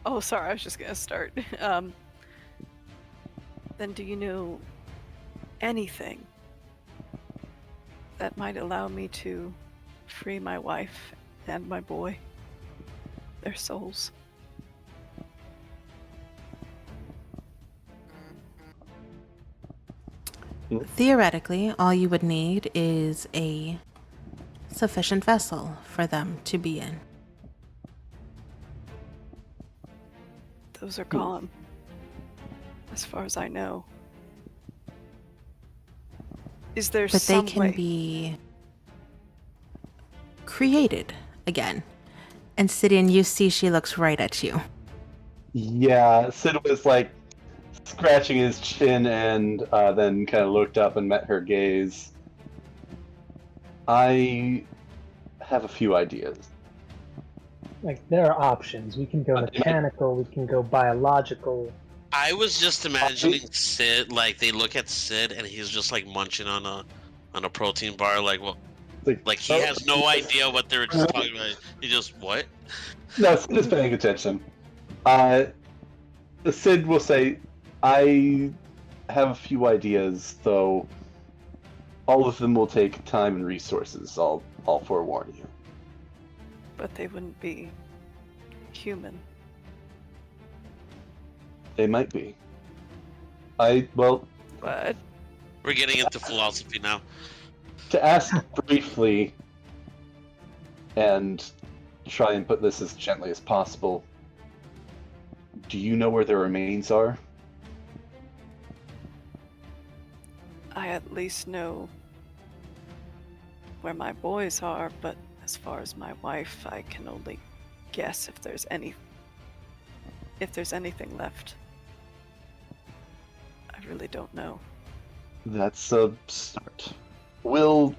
Oh, sorry, I was just gonna start. Then do you know anything that might allow me to free my wife and my boy? Their souls. Theoretically, all you would need is a sufficient vessel for them to be in. Those are gone, as far as I know. Is there But some they can way? be created again. And Sidian, you see she looks right at you. Yeah, Sid was like scratching his chin and then kind of looked up and met her gaze. I have a few ideas. Like, there are options. We can go mechanical, we can go biological. I was just imagining Sid, like they look at Sid and he's just like munching on a protein bar, like well, like he has no idea what they're just talking about. He just what? No, Sid is paying attention. Sid will say, I have a few ideas, though all of them will take time and resources, I'll forewarn you. But they wouldn't be human. They might be. Well... But... We're getting into philosophy now. To ask briefly, and try and put this as gently as possible, do you know where their remains are? I at least know where my boys are, but as far as my wife, I can only guess if there's anything left. I really don't know. That's a start. Now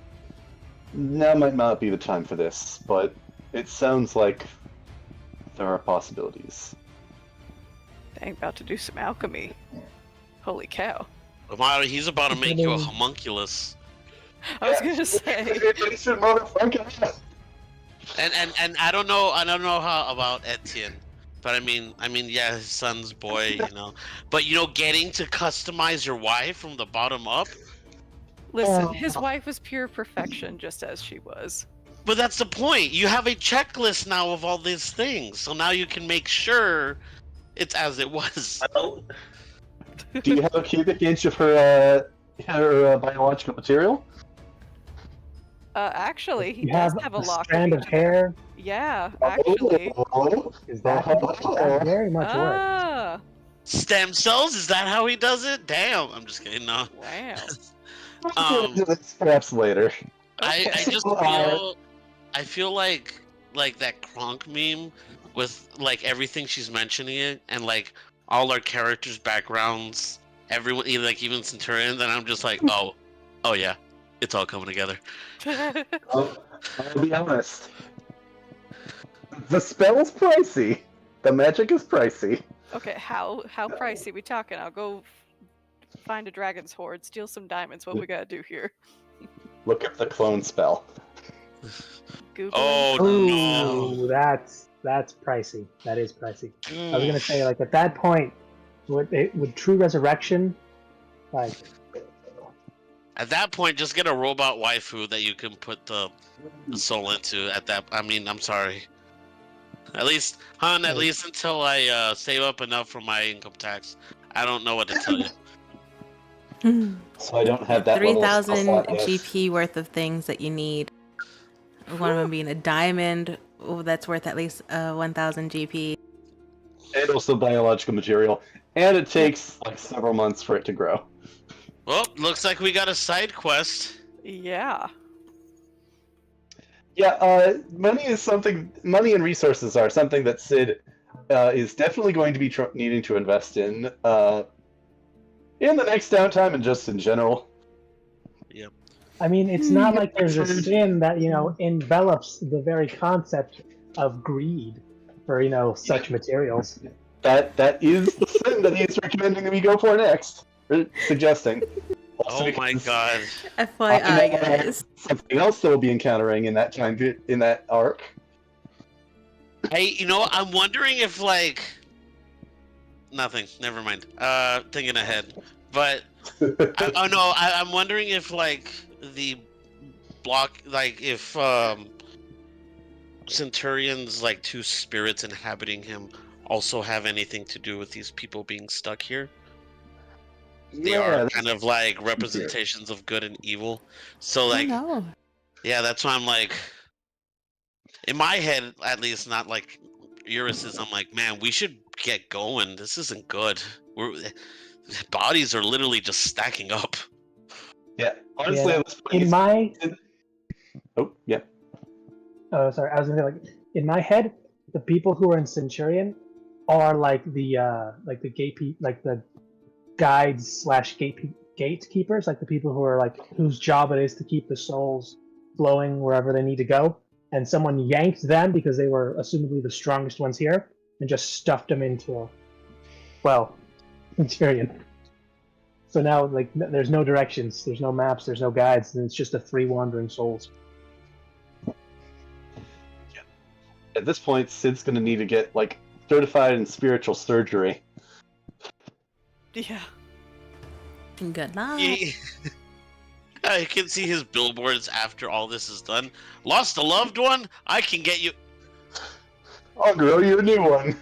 might not be the time for this, but it sounds like there are possibilities. Dang, about to do some alchemy. Holy cow. He's about to make you a homunculus. I was gonna say. And I don't know how about Etienne, but I mean yeah, his son's boy, you know. But you know, getting to customize your wife from the bottom up. Listen, his wife was pure perfection, just as she was. But that's the point. You have a checklist now of all these things, so now you can make sure it's as it was. Do you have a cubic inch of her biological material? Actually, he You does have have a a lock strand of hair. Yeah, actually. Is that very much works? Ah, Stem cells? Is that how he does it? Damn, I'm just kidding. No. wow. Perhaps later. I just feel like that Kronk meme with like everything she's mentioning it and like all our characters' backgrounds, everyone, even Centurion. Then I'm just like, oh yeah, it's all coming together. I'll be honest. The spell's pricey. The magic is pricey. Okay, how pricey we talking? I'll go find a dragon's hoard, steal some diamonds. What we gotta do here? Look up the clone spell. Google. Oh Ooh, that's pricey. That is pricey. I was gonna say, like, at that point, with true resurrection, like, At that point, just get a robot waifu that you can put the soul into. I'm sorry. At least until I save up enough for my income tax. I don't know what to tell you. So I don't have that 3,000 level of GP worth of things that you need. One of them being a diamond that's worth at least 1,000 GP. And also biological material. And it takes like several months for it to grow. Well, looks like we got a side quest. Yeah. Yeah, money and resources are something that Sid is definitely going to be needing to invest in the next downtime and just in general. Yep. I mean, it's not like there's a sin that, envelops the very concept of greed for, such materials. That is the sin that he's recommending that we go for next. Or suggesting. Oh my god. FYI, guys. Something else that we'll be encountering in that time in that arc. Hey, I'm wondering if nothing. Never mind. Thinking ahead, but oh no, I'm wondering if the block, if Centurion's two spirits inhabiting him also have anything to do with these people being stuck here. They are Yeah, kind of representations of good and evil. So Oh no. yeah, that's why I'm in my head at least, not like Eurus's. I'm like, man, we should get going. This isn't good. Bodies are literally just stacking up. yeah. Honestly, Yeah. at this point, In my oh yeah. oh sorry, I was gonna say in my head, the people who are in Centurion are the guides slash gatekeepers, like the people who are whose job it is to keep the souls flowing wherever they need to go. And someone yanked them because they were assumably the strongest ones here, and just stuffed them into, Centurion. So now, there's no directions, there's no maps, there's no guides, and it's just a free wandering souls. At this point, Sid's gonna need to get certified in spiritual surgery. Yeah. Good night. I can see his billboards after all this is done. Lost a loved one? I can get you. I'll grow you a new one.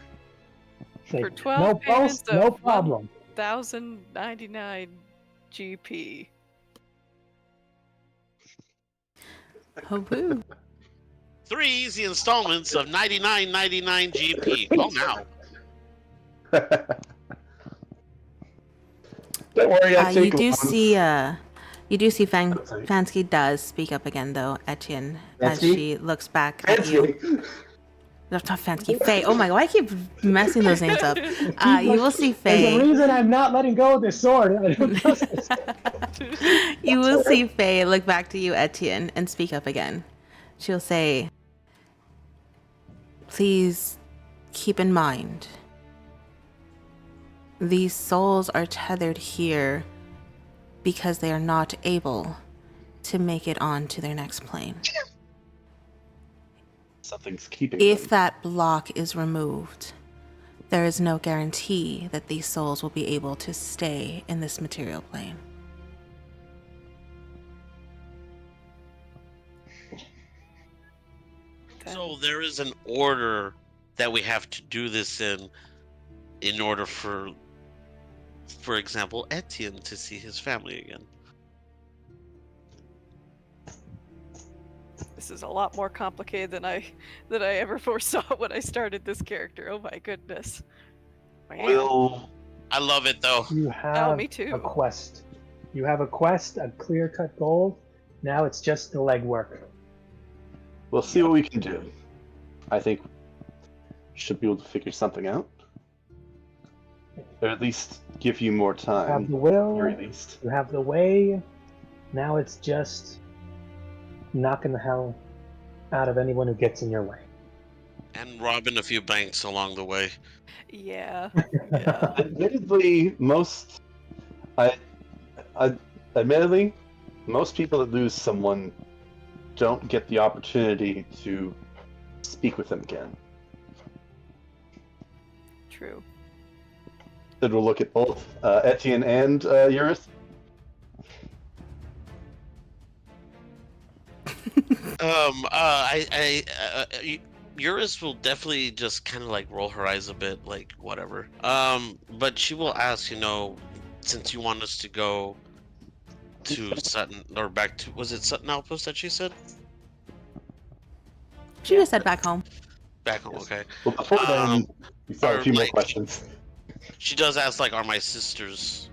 For 12 no payments pulse, no of problem. 1,099 GP. Oh boo. 3 easy installments of 99.99 GP. Well, now. Don't worry, I You take do loans. see Fansky does speak up again though, Etienne, as Fansky? she looks back at you. Fancy. No, not Fansky, Faye. Oh my god, I keep messing those names up. You will see There's a Faye. reason I'm not letting go of this sword. I don't trust this. You will see Faye look back to you, Etienne, and speak up again. She'll say, please keep in mind, these souls are tethered here because they are not able to make it on to their next plane. Something's keeping If them. that block is removed, there is no guarantee that these souls will be able to stay in this material plane. So there is an order that we have to do this in order for example, Etienne to see his family again. This is a lot more complicated than I ever foresaw when I started this character. Oh my goodness. Man. We'll I love it though. You have me too. a quest. You have a quest, a clear-cut goal. Now it's just the legwork. we'll see what we can do. I think we should be able to figure something out. Or at least give you more You have time. the will, Very least. you have the way. Now it's just knocking the hell out of anyone who gets in your way. And robbing a few banks along the way. Yeah. Yeah. Admittedly, admittedly, most people that lose someone don't get the opportunity to speak with them again. True. Then we'll look at both Etienne and Eurus. Eurus will definitely just kind of roll her eyes a bit, whatever. But she will ask, since you want us to go to Sutton or back to, was it Sutton Outpost that she said? She just said back home. Back home, okay. Well, before then, we still have a few more like- questions. She does ask, are my sisters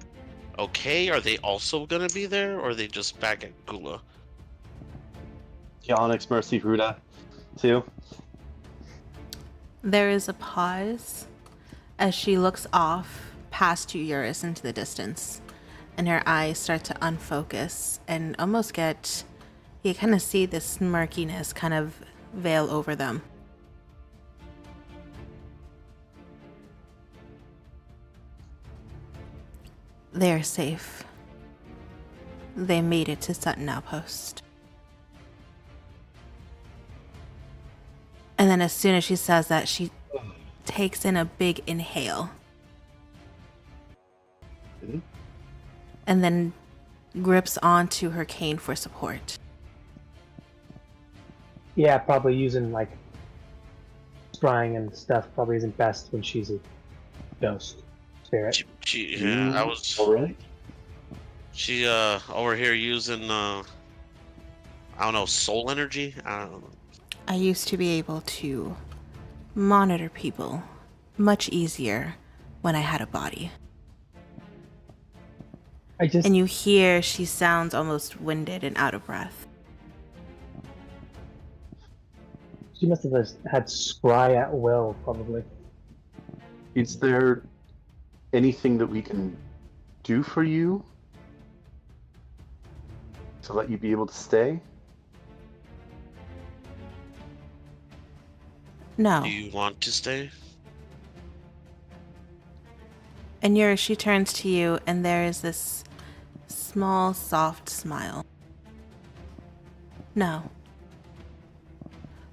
okay? Are they also gonna be there, or are they just back at Gula? Yeah, Onyx, Mercy, Ruda, too. There is a pause as she looks off past you, Eurus, into the distance, and her eyes start to unfocus and almost you kind of see this murkiness kind of veil over them. They are safe. They made it to Sutton Outpost. And And then as soon as she says that, she takes in a big inhale. Mhm. And then grips onto her cane for support. Yeah, probably using like scrying and stuff probably isn't best when she's a ghost spirit. I was. All right. She over here using I don't know, soul energy. I don't know. I used to be able to monitor people much easier when I had a body. And you hear she sounds almost winded and out of breath. She must have had scry at will, probably. Is there anything that we can do for you to let you be able to stay? No. Do you want to stay? And she turns to you, and there is this small, soft smile. No.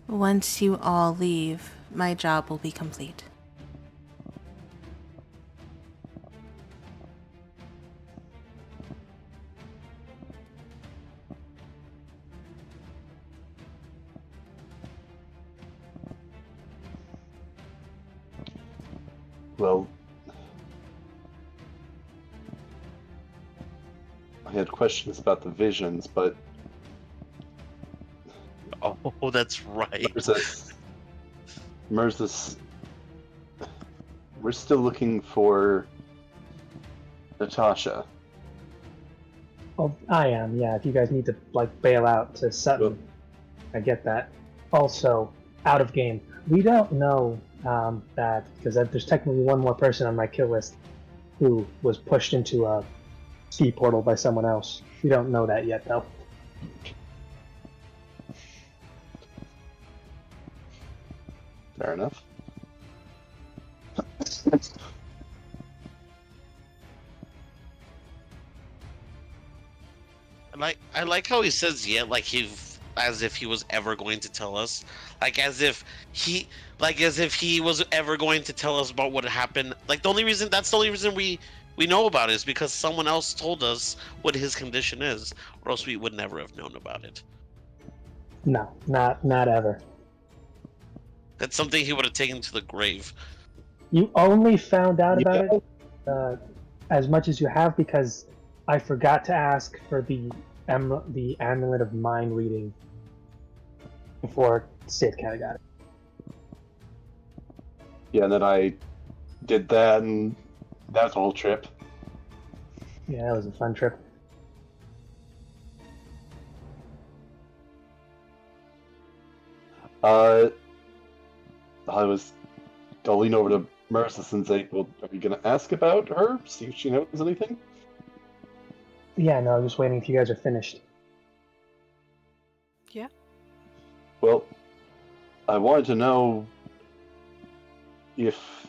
Once you all leave, my job will be complete. Well, I had questions about the visions, but Oh, that's right. Mirza's, we're still looking for Natasha. Oh, I am, yeah. If you guys need to like bail out to Sutton, I get that. Also, out of game. We don't know that because there's technically one more person on my kill list who was pushed into a ski portal by someone else. We don't know that yet, though. Fair enough. I like how he says yeah, like as if he was ever going to tell us, like as if he was ever going to tell us about what happened. Like the only reason we know about it is because someone else told us what his condition is, or else we would never have known about it. No, not ever. That's something he would have taken to the grave. You only found out about it as much as you have because I forgot to ask for the amulet of mind reading before Sid kind of got it. Yeah, and then I did that, and that was a whole trip. Yeah, that was a fun trip. I was I'll lean over to Marissa and say, well, are you going to ask about her? See if she knows anything? Yeah, no, I'm just waiting if you guys are finished. Yeah. Well, I wanted to know if...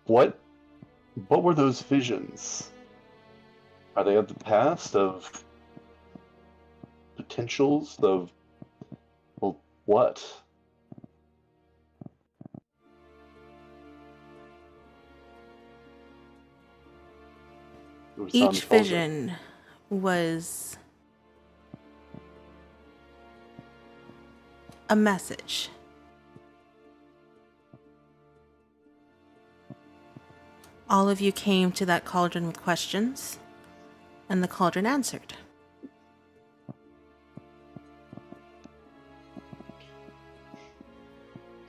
What were those visions? Are they of the past, of potentials, of... Well, what? Each vision was a message. All of you came to that cauldron with questions, and the cauldron answered.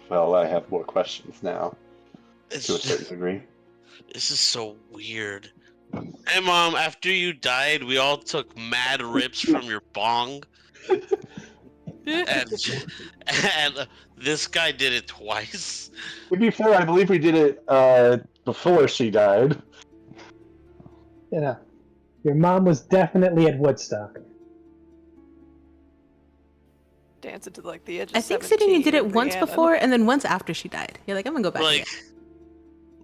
Well, I have more questions now, It's to a certain degree. This is so weird. Hey, Mom, after you died, we all took mad rips from your bong. and this guy did it twice. To be fair, I believe we did it before she died. Yeah. Your mom was definitely at Woodstock. Dancing to like the edge of I think Sydney 17 did it with once Rhiannon. before and then once after she died. You're like, I'm gonna go back again.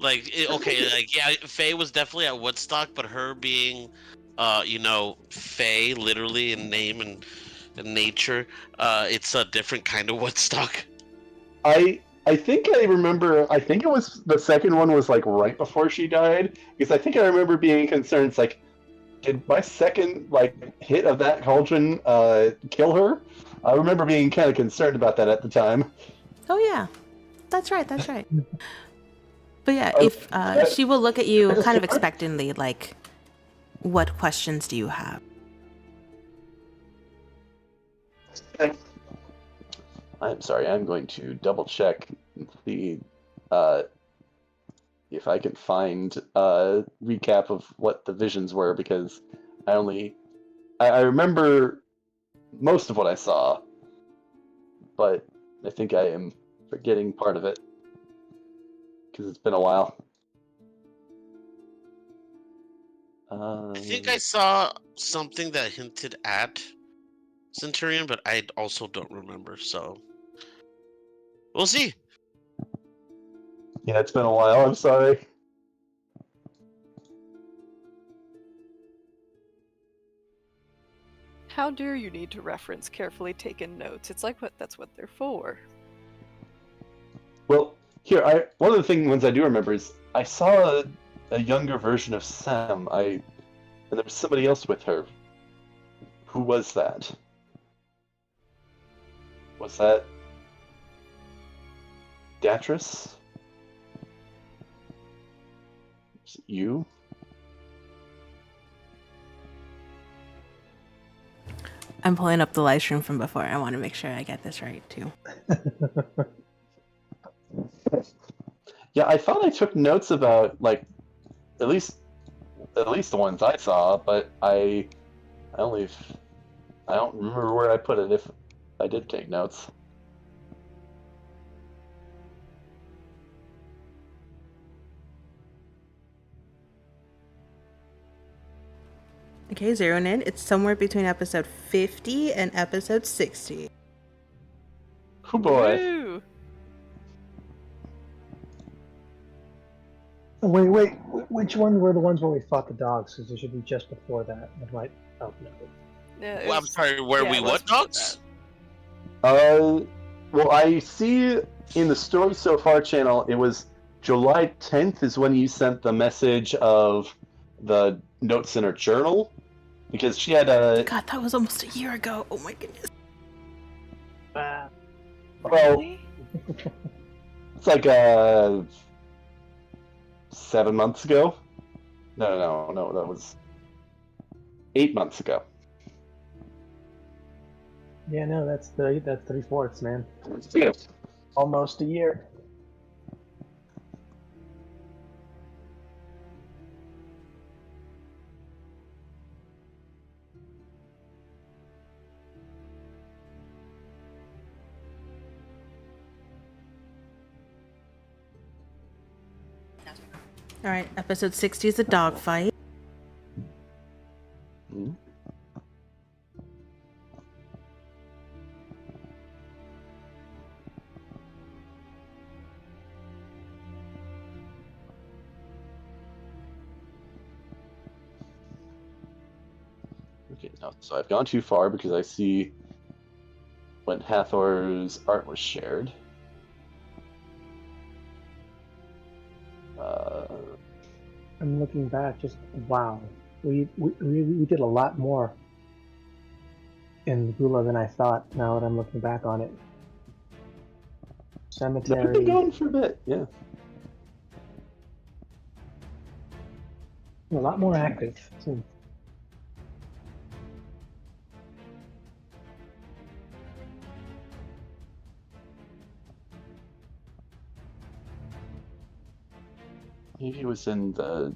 Yeah, Faye was definitely at Woodstock, but her being, Faye, literally in name and in nature, it's a different kind of Woodstock. I think I remember. I think it was the second one was like right before she died, because I think I remember being concerned. It's like, did my second like hit of that cauldron kill her? I remember being kind of concerned about that at the time. Oh yeah, that's right. That's right. But yeah, Oh, if she will look at you kind of expectantly, like, what questions do you have? I'm sorry. I'm going to double check the uh, if I can find a recap of what the visions were, because I remember most of what I saw, but I think I am forgetting part of it because it's been a while. I think I saw something that hinted at Centurion, but I also don't remember. So we'll see. Yeah, it's been a while. I'm sorry. How dare you need to reference carefully taken notes? It's like that's what they're for. Well, here, one of the ones I do remember is I saw a younger version of Sam. And there was somebody else with her. Who was that? Was that Datris? Is it you? I'm pulling up the live stream from before. I want to make sure I get this right too. Yeah, I thought I took notes about like at least the ones I saw, but I don't remember where I put it if I did take notes. Okay, zeroing in. It's somewhere between episode 50 and episode 60. Oh boy. Woo! Wait, which one were the ones where we fought the dogs? Because it should be just before that. It might. Oh no. Yeah, Well, I'm sorry. Where yeah, we it what was before dogs? Well, I see in the Story So Far channel, it was July 10th is when you sent the message of the notes in her journal, because she had a God, that was almost a year ago. Oh my goodness. that. well, Really? it's like 7 months ago. No, that was 8 months ago. Yeah, no, that's 3/4, man. Yeah. Almost a year. All right, episode 60 is a dogfight. Hmm. Okay, no, so I've gone too far because I see when Hathor's art was shared. I'm looking back. Just wow, we did a lot more in Gula than I thought. Now that I'm looking back on it, They've been cemetery. going for a bit, yeah. A lot more active. Maybe it was in the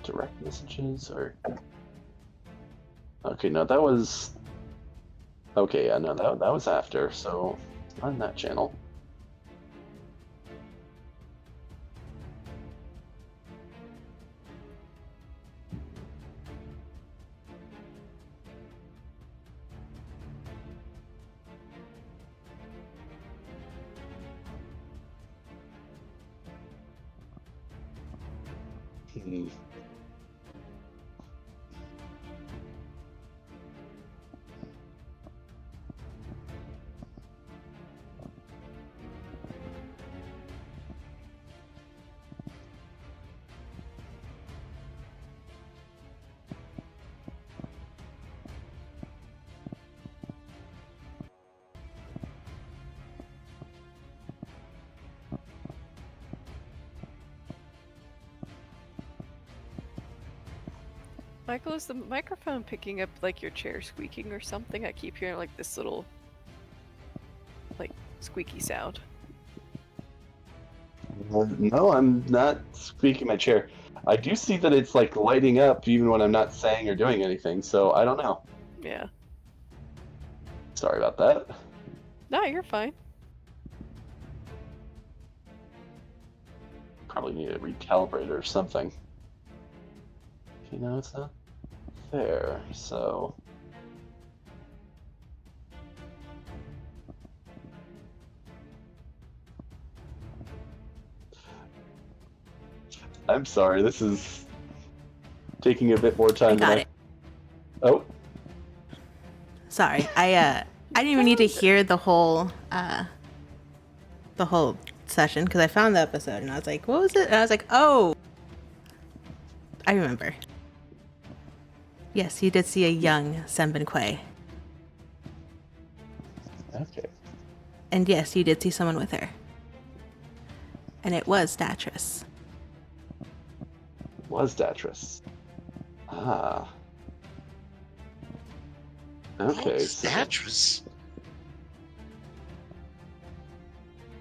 direct messages, or... Okay, no, that was... Okay, yeah, no, that was after, so... On that channel. Hmm. Michael, is the microphone picking up like your chair squeaking or something? I keep hearing like this little, like, squeaky sound. No, I'm not squeaking my chair. I do see that it's like lighting up even when I'm not saying or doing anything, so I don't know. Yeah. Sorry about that. No, you're fine. Probably need a recalibrator or something. You know, it's not there, so. I'm sorry, this is taking a bit more time I got than it. Oh, Sorry, I didn't even need to hear the whole session because I found the episode and I was like, what was it? And I was like, oh, I remember. Yes, you did see a young Senbin Quay. okay. And yes, you did see someone with her. And it was Datris. Was Datris. Ah. Okay, so Datris.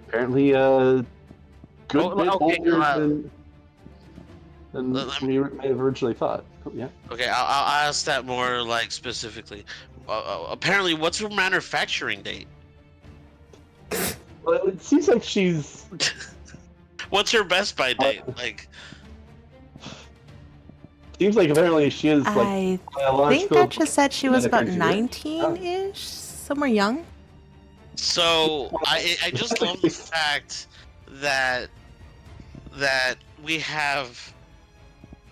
apparently good Oh, bit okay, older than let we may have originally thought. Oh, yeah. Okay, I'll ask that more like specifically. Apparently, what's her manufacturing date? Well, it seems like she's What's her Best Buy date? Like, seems like apparently she is like I think biological. Datris said she was about genetic engineer. 19-ish, somewhere young. so I just love the fact that we have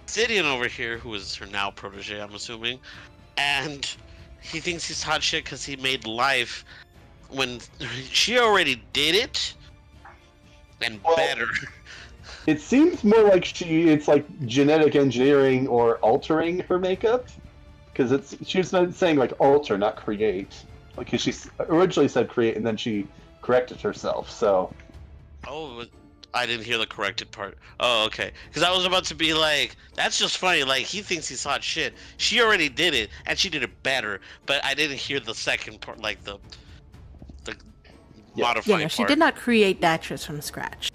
Sidian over here, who is her now protege, I'm assuming, and he thinks he's hot shit because he made life when she already did it and Well, better. It seems more like it's like genetic engineering or altering her makeup, because she was saying like alter, not create, because she originally said create and then she corrected herself. So Oh, I didn't hear the corrected part. Oh, okay. Because I was about to be like, that's just funny. Like, he thinks he's hot shit. She already did it, and she did it better. But I didn't hear the second part, like the Yeah. modified Yeah, no, she part. did not create Datris from scratch.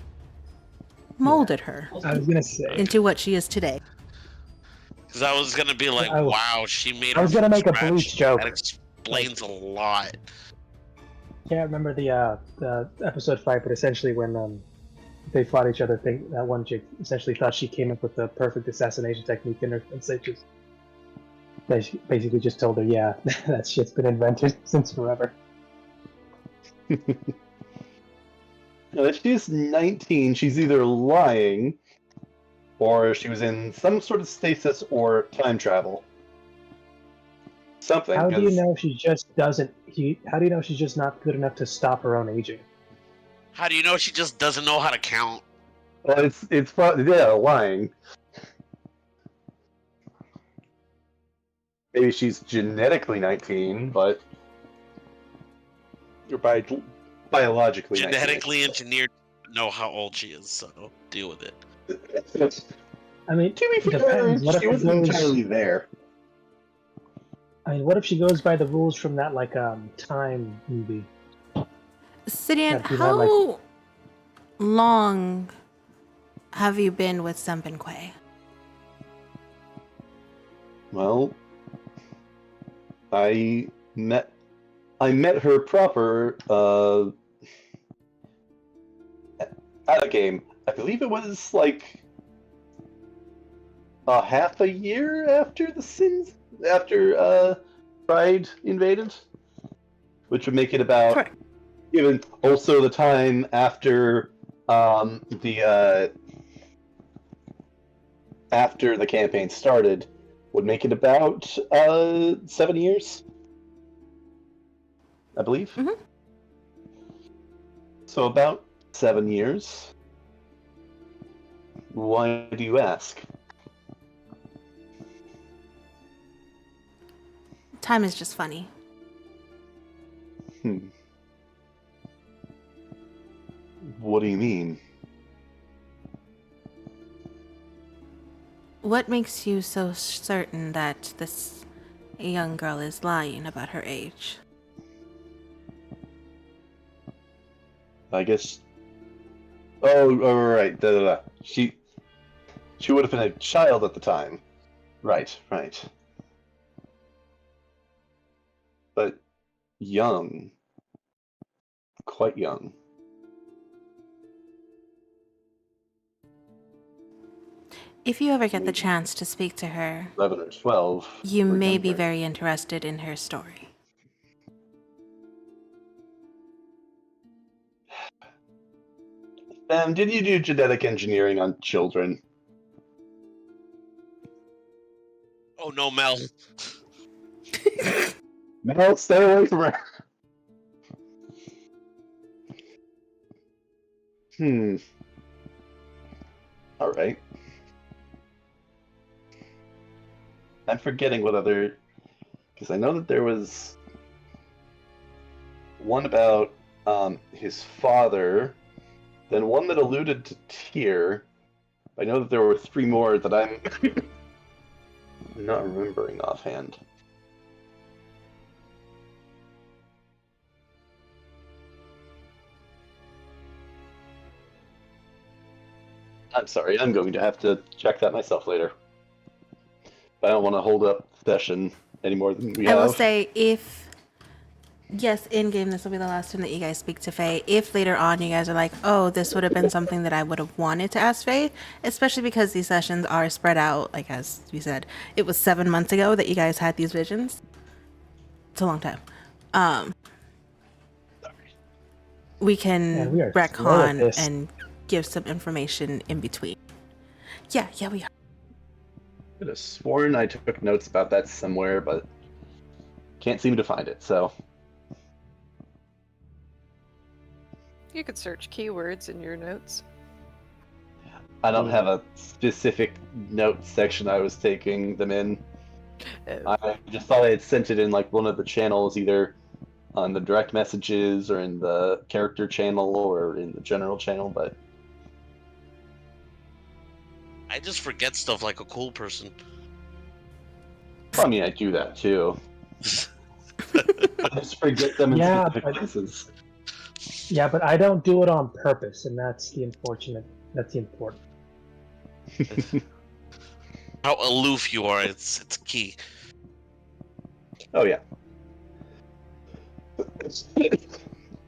Molded her I was gonna say. into what she is today. Because I was gonna be like, wow, she made. I was her gonna from make a scratch. Bleach joke. That explains a lot. Can't remember the episode fight, but essentially when they fought each other, that one chick essentially thought she came up with the perfect assassination technique, and they just basically just told her, yeah, that shit's been invented since forever. if she's 19, she's either lying or she was in some sort of stasis or time travel. Something. How do you know she just doesn't? How do you know she's just not good enough to stop her own aging? How do you know she just doesn't know how to count? Well, it's probably lying. Maybe she's genetically 19, but or biologically Genetically engineered to know how old she is, so deal with it. 19. I mean, To be it fair, depends. What if she it wasn't goes? entirely there. I mean, what if she goes by the rules from that Time movie? Sidian, That you had, how long have you been with Senbin Quay? Well, I met her proper at a game. I believe it was like a half a year after Pride invaded, which would make it about Correct. even also the time after after the campaign started would make it about 7 years, I believe. Mhm. So about 7 years. Why do you ask? Time is just funny. What do you mean? What makes you so certain that this young girl is lying about her age? I guess. Oh, right. She would have been a child at the time. Right. But young. Quite young. If you ever get the chance to speak to her, 11 or 12. you or may be younger. very interested in her story. Did you do genetic engineering on children? Oh no, Mel. No, stay away from her. All right. I'm forgetting what other, because I know that there was one about his father, then one that alluded to Tyr. I know that there were 3 more that I'm not remembering offhand. I'm sorry, I'm going to have to check that myself later. I don't want to hold up the session any more than we have. I will say, yes, in-game, this will be the last time that you guys speak to Faye. If later on you guys are like, oh, this would have been something that I would have wanted to ask Faye, especially because these sessions are spread out, like as we said, it was 7 months ago that you guys had these visions. It's a long time. We can we are slow at retcon this. and give some information in between. Yeah, we are. I could have sworn I took notes about that somewhere, but can't seem to find it, so. You could search keywords in your notes. I don't have a specific note section I was taking them in. I just thought I had sent it in like one of the channels, either on the direct messages or in the character channel or in the general channel, but I just forget stuff like a cool person. I mean, I do that too. I just forget them in Yeah, specific but- places. Yeah, but I don't do it on purpose, and that's the important. How aloof you are, it's key. Oh, yeah.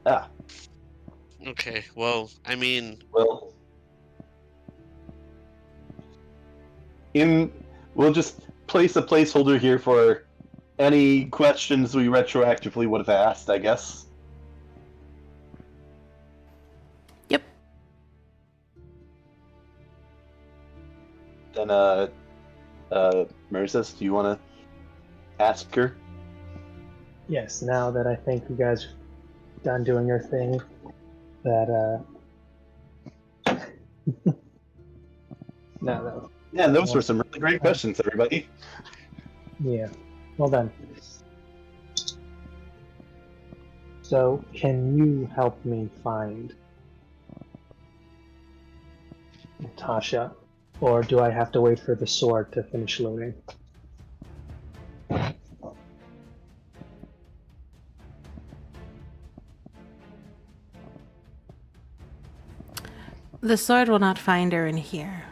Ah, Okay, well, I mean, well. We'll just place a placeholder here for any questions we retroactively would have asked, I guess. Yep. Then, Merzis, do you want to ask her? Yes, now that I think you guys are done doing your thing, that no, Yeah, those were some really great questions, everybody. yeah. Well then. So, can you help me find Natasha, or do I have to wait for the sword to finish loading? The sword will not find her in here.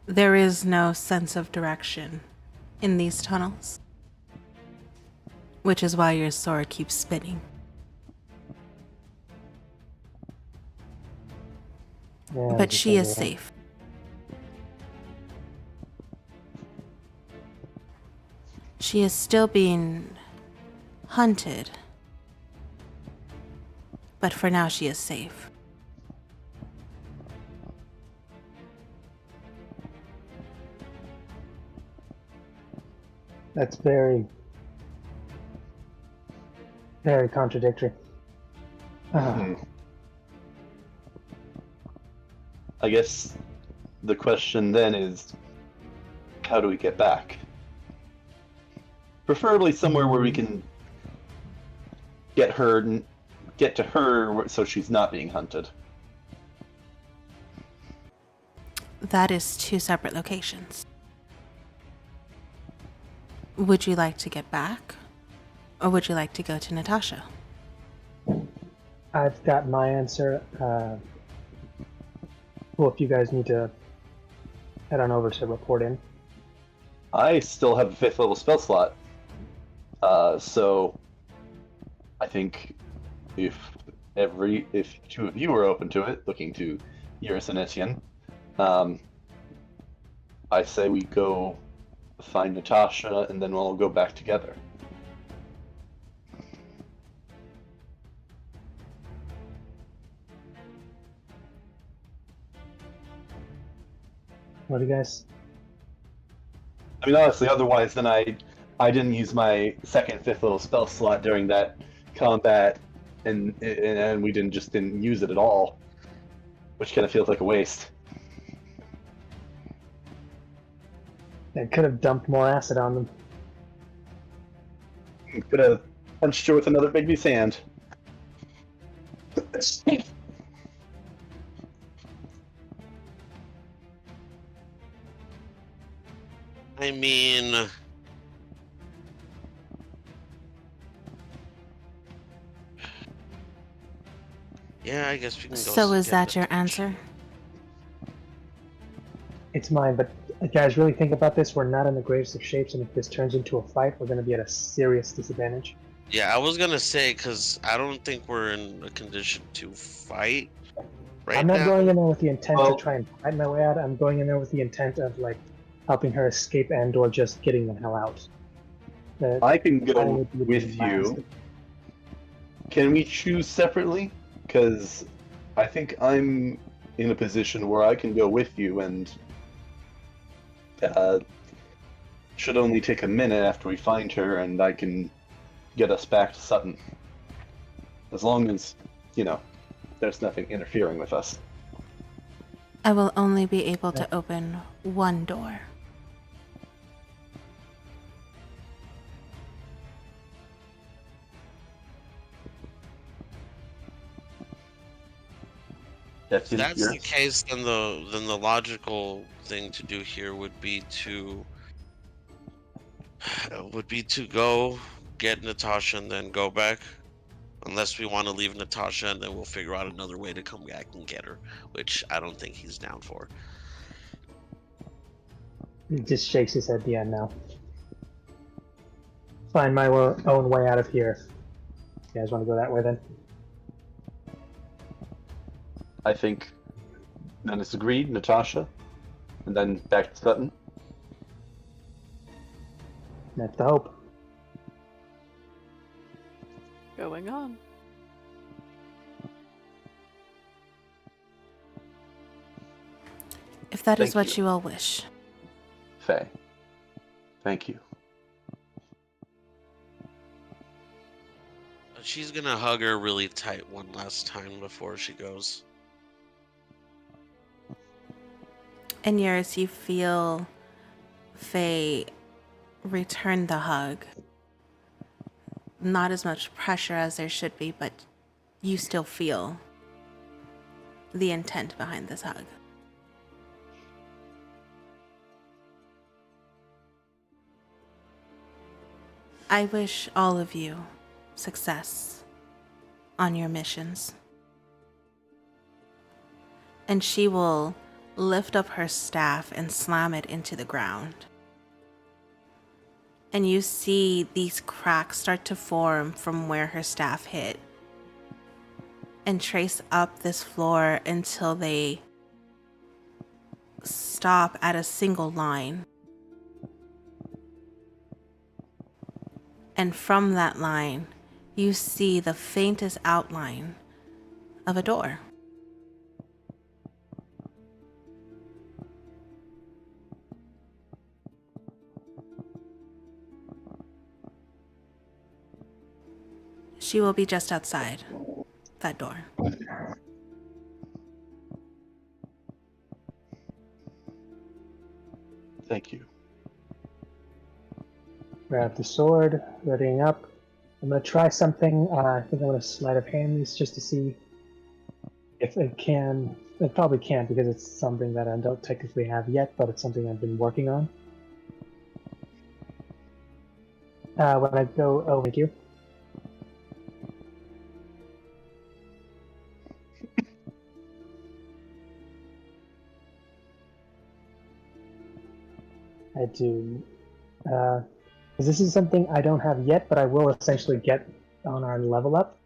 There is no sense of direction in these tunnels, which is why your sword keeps spinning. Yeah, But she is because, safe. She is still being hunted, but for now she is safe. That's very, very contradictory. I guess the question then is, how do we get back? Preferably somewhere where we can get to her so she's not being hunted. That is 2 separate locations. Would you like to get back? Or would you like to go to Natasha? I've got my answer. Well, if you guys need to head on over to report in. I still have a 5th level spell slot. So I think if 2 of you are open to it, looking to Iris and Etienne, I say we go find Natasha and then we'll all go back together. What do you guys? I mean, honestly, otherwise, then I didn't use my 2nd, 5th level spell slot during that combat, and we didn't use it at all, which kind of feels like a waste. I could have dumped more acid on them. Could have punched her with another big piece hand. I mean, yeah, I guess we can go. So is get that your Natasha. answer? It's mine, but guys, really think about this. We're not in the greatest of shapes, and if this turns into a fight, we're going to be at a serious disadvantage. Yeah, I was gonna say because I don't think we're in a condition to fight right I'm not now. going in there with the intent Well- to try and fight my way out. I'm going in there with the intent of like helping her escape and/or just getting the hell out. I can I go would be with last. you. Can we choose separately? Because I think I'm in a position where I can go with you, and should only take a minute after we find her, and I can get us back to Sutton. As long as, there's nothing interfering with us. I will only be able to open one door. If that's the case, then the logical thing to do here would be to go get Natasha and then go back. Unless we want to leave Natasha and then we'll figure out another way to come back and get her, which I don't think he's down for. He just shakes his head at the end now. Find my own way out of here. You guys want to go that way then? I think then it's agreed, Natasha, and then back to Sutton. That's the hope. Going on. If that is Thank what you. you all wish. Faye. Thank you. She's gonna hug her really tight one last time before she goes. And Yaris, you feel Faye return the hug. Not as much pressure as there should be, but you still feel the intent behind this hug. I wish all of you success on your missions. And she will lift up her staff and slam it into the ground. And you see these cracks start to form from where her staff hit and trace up this floor until they stop at a single line. And from that line, you see the faintest outline of a door. She will be just outside that door. Thank you. Grab the sword, readying up. I'm going to try something. I think I'm going to sleight of hand these just to see if it can I probably can't because it's something that I don't technically have yet, but it's something I've been working on. When I go, oh, thank you. I do. Because this is something I don't have yet, but I will essentially get on our level up.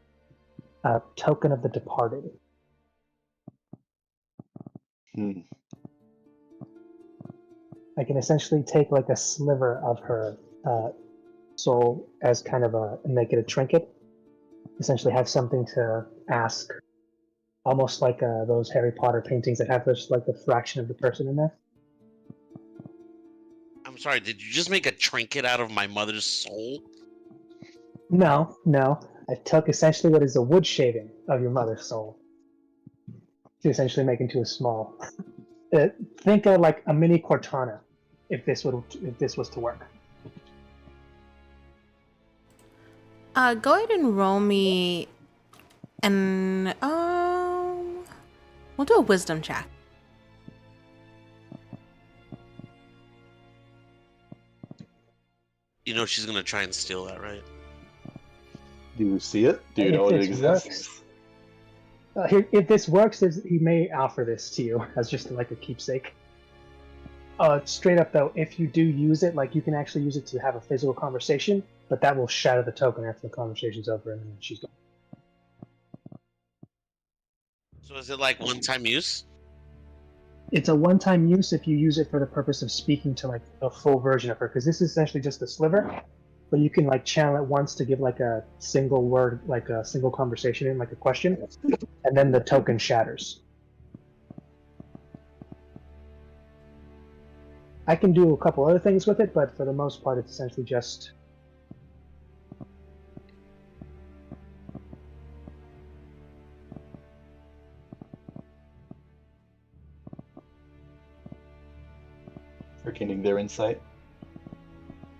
Token of the Departed. Hmm. I can essentially take like a sliver of her soul as kind of and make it a trinket. Essentially have something to ask, almost like those Harry Potter paintings that have just like the fraction of the person in there. I'm sorry, did you just make a trinket out of my mother's soul? No. I took essentially what is a wood shaving of your mother's soul to essentially make into a small. Think of like a mini Cortana, if this was to work. Go ahead and roll me and we'll do a wisdom check. You know she's gonna try and steal that, right? Do you see it? Do you If know it this exists? If this works, he may offer this to you as just like a keepsake. Straight up though, if you do use it, like you can actually use it to have a physical conversation, but that will shatter the token after the conversation's over and then she's gone. So is it like one-time use? It's a one-time use if you use it for the purpose of speaking to like a full version of her, because this is essentially just a sliver, but you can like channel it once to give like a single word, like a single conversation in like a question, and then the token shatters. I can do a couple other things with it, but for the most part, it's essentially just. For gaining their insight?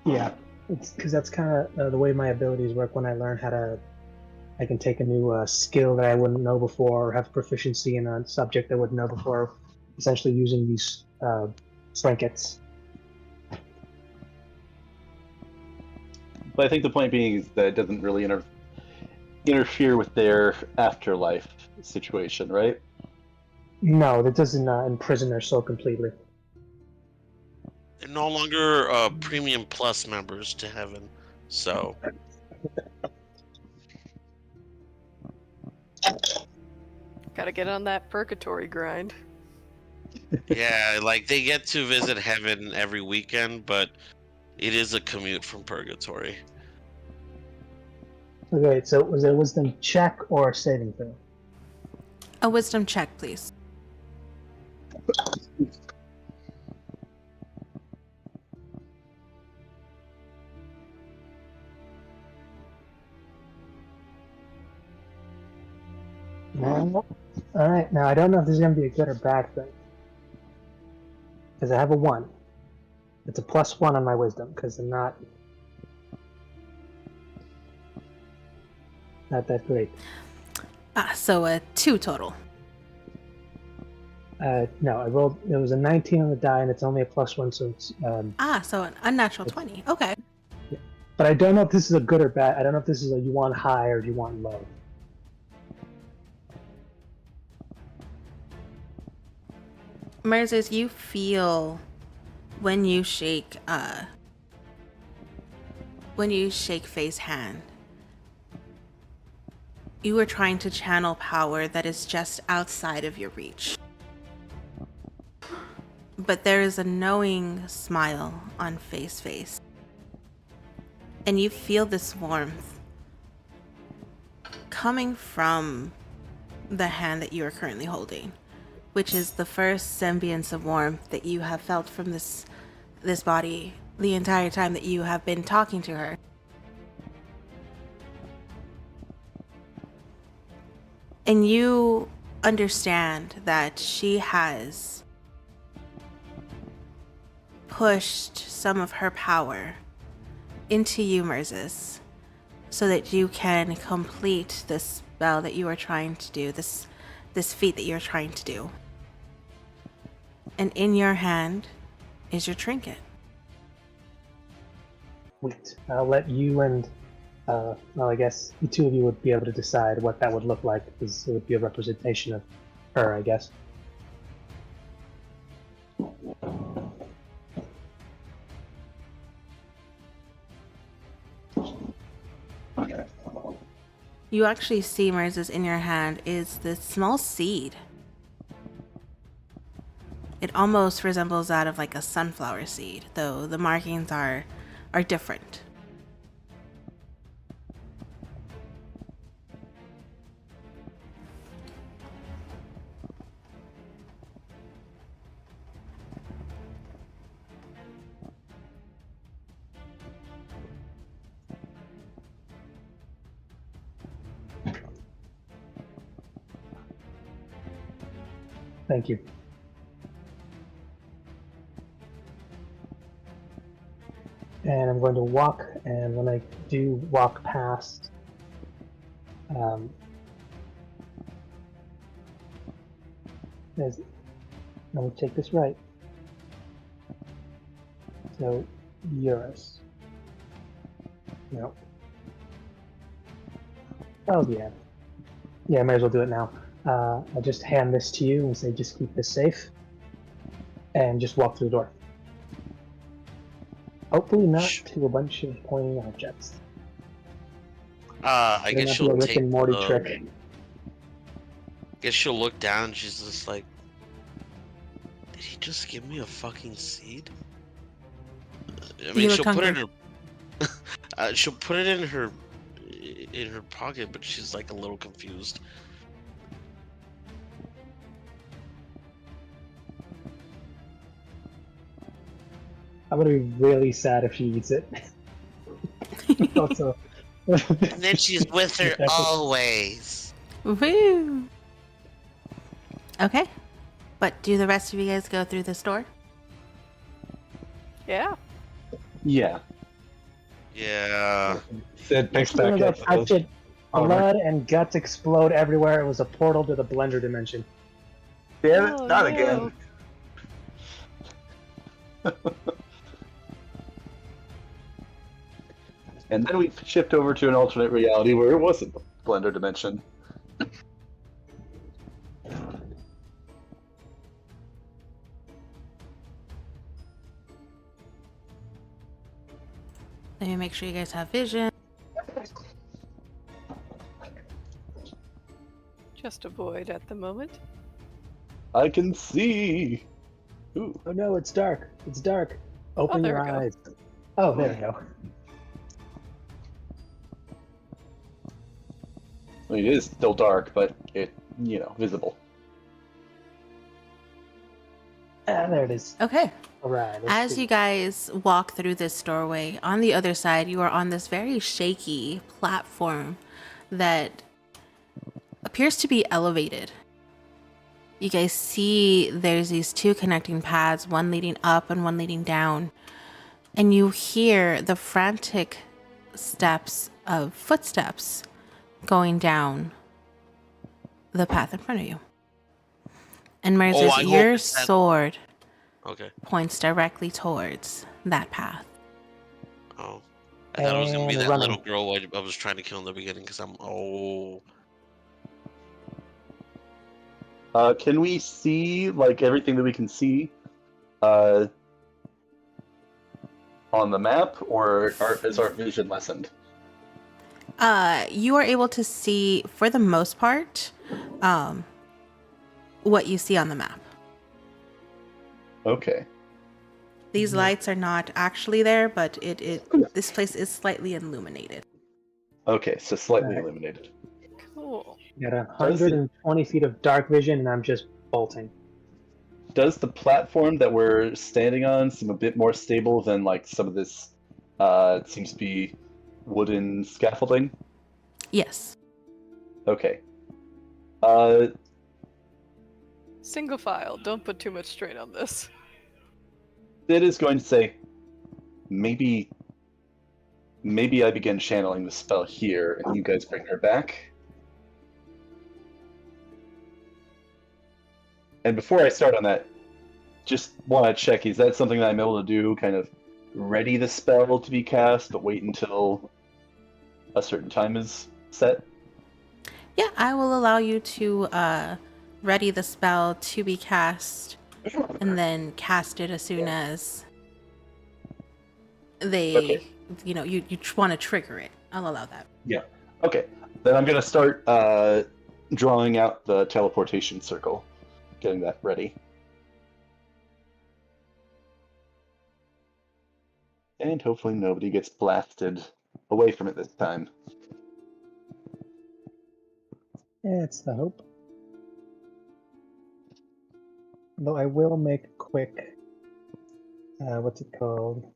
Yeah, it's because that's kind of the way my abilities work. When I learn how to, I can take a new skill that I wouldn't know before, or have proficiency in a subject I wouldn't know before, essentially using these trinkets. But I think the point being is that it doesn't really interfere with their afterlife situation, right? No, that doesn't imprison their soul completely. They're no longer premium plus members to heaven, so Gotta get on that purgatory grind. yeah, like they get to visit heaven every weekend, but it is a commute from purgatory. Okay, so was it a wisdom check or a saving throw? A wisdom check, please. No. All right, now I don't know if this is going to be a good or bad thing. Because I have a 1. It's a +1 on my wisdom, because I'm not that great. So a 2 total. No, I rolled, it was a 19 on the die, and it's only a +1, so it's... So an unnatural 20. Okay. But I don't know if this is a good or bad. I don't know if this is a you want high or you want low. Merzes, you feel when you shake Faye's hand, you are trying to channel power that is just outside of your reach. But there is a knowing smile on Faye's face. And you feel this warmth coming from the hand that you are currently holding, which is the first semblance of warmth that you have felt from this body the entire time that you have been talking to her. And you understand that she has pushed some of her power into you, Merzes, so that you can complete this spell that you are trying to do, this feat that you're trying to do. And in your hand is your trinket. Wait, I'll let you and, well, I guess the two of you would be able to decide what that would look like, because it would be a representation of her, I guess. You actually see, Mers, in your hand is this small seed. It almost resembles that of like a sunflower seed, though the markings are different. Thank you. And I'm going to walk, and when I do walk past, let me take this right. So, Eurus. No. Oh, yeah. Yeah, I might as well do it now. I'll just hand this to you and say, just keep this safe. And just walk through the door. Hopefully not to a bunch of pointing objects. I guess It'll she'll not be a Rick take and Morty trick. I guess she'll look down and she's just like, did he just give me a fucking seed? I mean, look she'll put it hungry. in her, she'll put it in her pocket, but she's like a little confused. I'm gonna be really sad if she eats it. Also, And then she's with her always. Woo! Okay. But do the rest of you guys go through this door? Yeah. Yeah. Yeah. Sid picks as soon back as I up. touch it, armor. blood and guts explode everywhere. It was a portal to the Blender dimension. Damn it, Oh, not no. again. And then we shift over to an alternate reality where it wasn't the Blender dimension. Let me make sure you guys have vision. Just a void at the moment. I can see. Ooh. Oh no, it's dark. It's dark. Open there your we go. eyes. Oh, there we go. I mean, it is still dark, but visible. Ah, there it is. Okay. All right. As you guys walk through this doorway, on the other side, you are on this very shaky platform that appears to be elevated. You guys see there's these two connecting paths, one leading up and one leading down. And you hear the frantic steps of footsteps going down the path in front of you. And Mers, Oh, I hope your it's that- sword Okay. points directly towards that path. Oh. I thought it was gonna be And that running. little girl I was trying to kill in the beginning because Can we see everything that we can see on the map, or is our vision lessened? You are able to see, for the most part, what you see on the map. Okay. These lights are not actually there, but this place is slightly illuminated. Okay, so slightly Alright. illuminated. Cool. got 120 feet of dark vision, and I'm just bolting. Does the platform that we're standing on seem a bit more stable than some of this it seems to be wooden scaffolding? Yes. Okay. Single file. Don't put too much strain on this. It is going to say, maybe I begin channeling the spell here, and you guys bring her back. And before I start on that, just want to check, is that something that I'm able to do, kind of ready the spell to be cast, but wait until a certain time is set? Yeah, I will allow you to ready the spell to be cast and then cast it as soon as they, Okay. you want to trigger it. I'll allow that. Yeah. Okay. Then I'm going to start drawing out the teleportation circle, getting that ready. And hopefully nobody gets blasted away from it this time. It's the hope. Though I will make a quick. What's it called?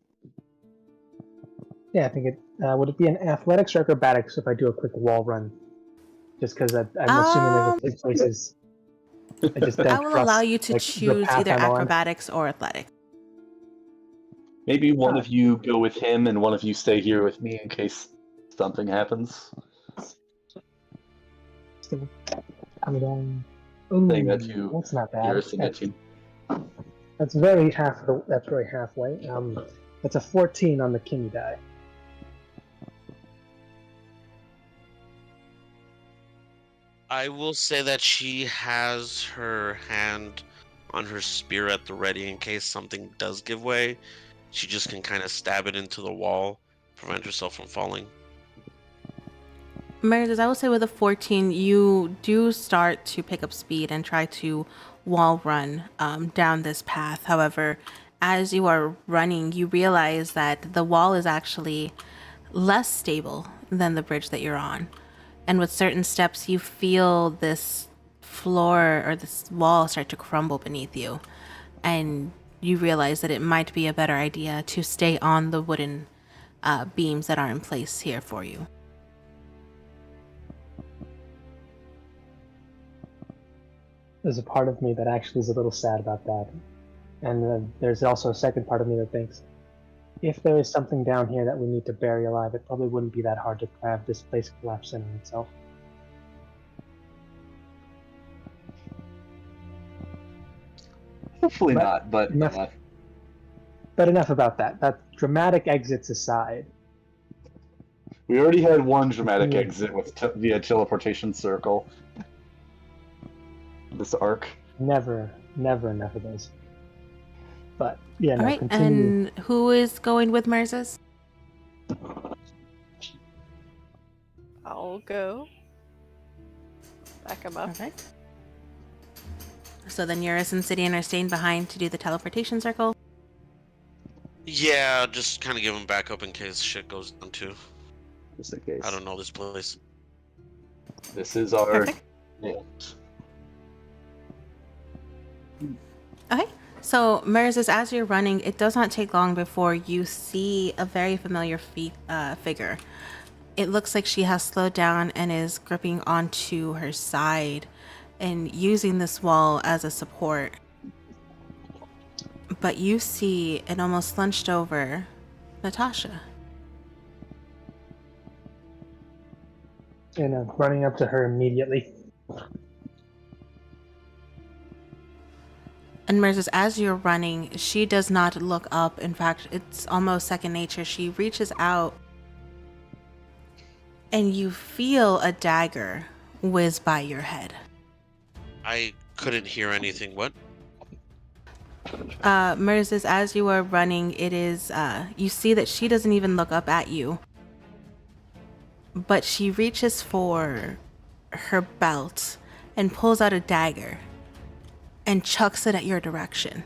Yeah, I think it would it be an athletics or acrobatics if I do a quick wall run? Just because I'm assuming there's a few places. I just don't I will allow trust, you to like, the choose path either I'm on. acrobatics or athletics. Maybe one of you go with him and one of you stay here with me in case something happens. Still coming down. Ooh, Saying that to that's not bad. Iris and Etienne. That's very halfway. That's a 14 on the king die. I will say that she has her hand on her spear at the ready in case something does give way. She just can kind of stab it into the wall, prevent herself from falling. Meredith, I will say with a 14, you do start to pick up speed and try to wall run down this path. However, as you are running, you realize that the wall is actually less stable than the bridge that you're on. And with certain steps, you feel this floor or this wall start to crumble beneath you. And you realize that it might be a better idea to stay on the wooden beams that are in place here for you. There's a part of me that actually is a little sad about that. And there's also a second part of me that thinks, if there is something down here that we need to bury alive, it probably wouldn't be that hard to have this place collapse in on itself. Hopefully not, but But enough about that. That dramatic exits aside. we already had one dramatic Yeah. exit with via teleportation circle. This arc. Never enough of those. But yeah, All no, right, continue. and who is going with Merzes? I'll go. Back him up. Perfect. So then Eurus and Sidian are staying behind to do the teleportation circle. Yeah, just kind of give him backup in case shit goes down too. Just in case. I don't know this place. This is our. Perfect. Yeah. Okay, so Merzes, as you're running, it does not take long before you see a very familiar figure. It looks like she has slowed down and is gripping onto her side and using this wall as a support. But you see an almost slunched over Natasha. And running up to her immediately. And Merzes, as you're running, she does not look up. In fact, it's almost second nature. She reaches out and you feel a dagger whiz by your head. I couldn't hear anything. What? Merzes, as you are running, it is, you see that she doesn't even look up at you. But she reaches for her belt and pulls out a dagger and chucks it at your direction.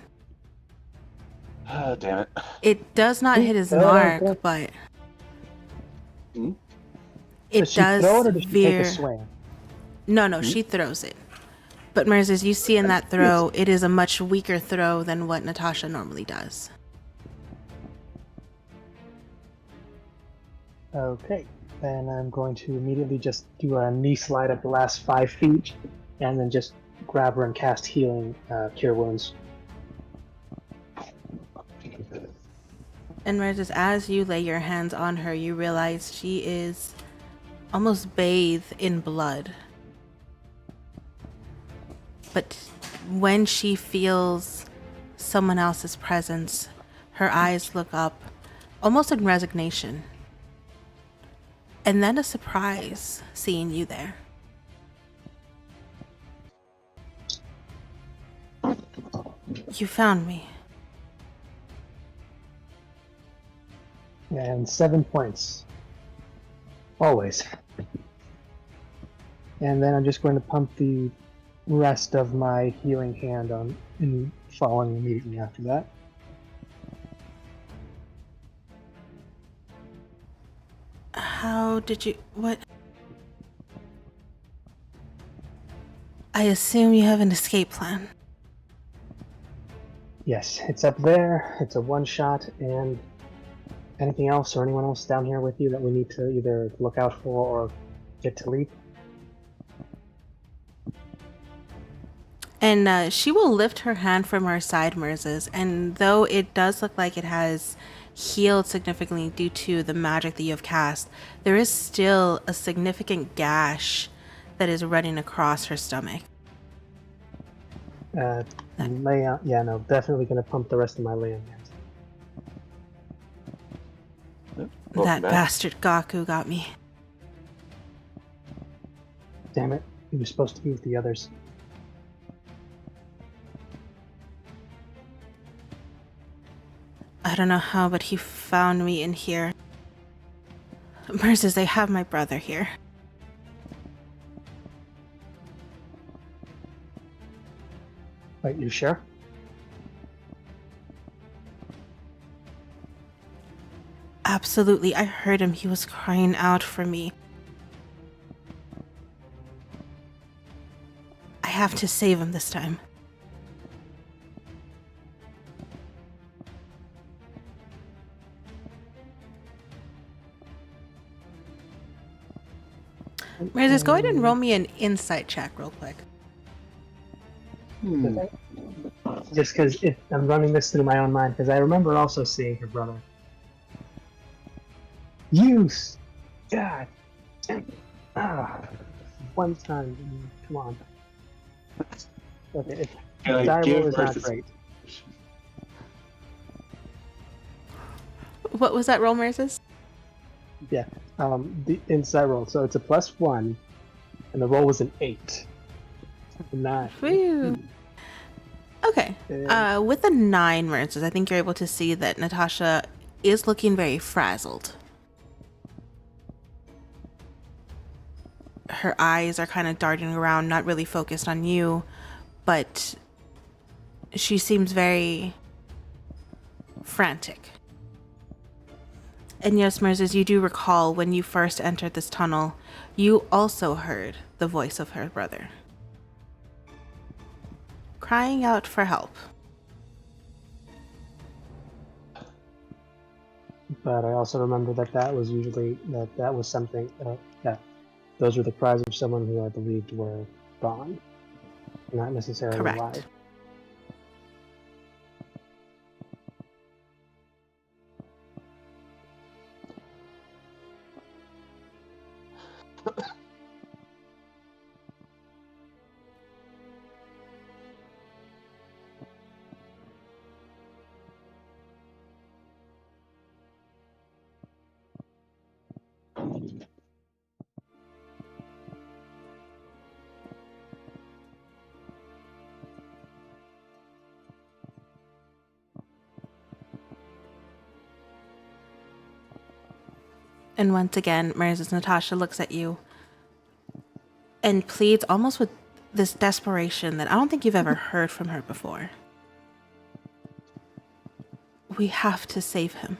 Ah, damn it. It does not hit his mark, but Hmm? it Does she does throw it or does she take veer. a swing? No, she throws it. But Merzes, you see in that throw, it is a much weaker throw than what Natasha normally does. Okay, then I'm going to immediately just do a knee slide at the last 5 feet, and then just grab her and cast healing cure wounds. And Merzes, as you lay your hands on her, you realize she is almost bathed in blood. But when she feels someone else's presence, her eyes look up, almost in resignation. And then a surprise seeing you there. You found me. And 7 points. Always. And then I'm just going to pump the rest of my healing hand on and following immediately after that. How did you... what? I assume you have an escape plan. Yes, it's up there. It's a one-shot, and anything else or anyone else down here with you that we need to either look out for or get to leap? And she will lift her hand from her side, Merzes, and though it does look like it has healed significantly due to the magic that you have cast, there is still a significant gash that is running across her stomach. Lay out. Yeah, no, definitely going to pump the rest of my lay on hands. Welcome That back. bastard Gaku got me. Damn it, he was supposed to be with the others. I don't know how, but he found me in here. Merzes, they have my brother here. Wait, you sure? Absolutely, I heard him. He was crying out for me. I have to save him this time. Merzes, go ahead and roll me an insight check real quick. Just because I'm running this through my own mind, because I remember also seeing her brother. Use! God! One time. Come on. Okay, Can I die give roll is not versus- great. What was that roll, Merzes? Yeah, the inside roll. So it's a +1, and the roll was an 8. 9. Woo. Okay. And- With a 9, Merzes, I think you're able to see that Natasha is looking very frazzled. Her eyes are kind of darting around, not really focused on you, but she seems very frantic. And yes, Merzes, you do recall when you first entered this tunnel, you also heard the voice of her brother crying out for help. But I also remember that was usually that was something that those were the cries of someone who I believed were gone, not necessarily Correct. alive. And once again, Merzes, Natasha looks at you and pleads almost with this desperation that I don't think you've ever heard from her before. We have to save him.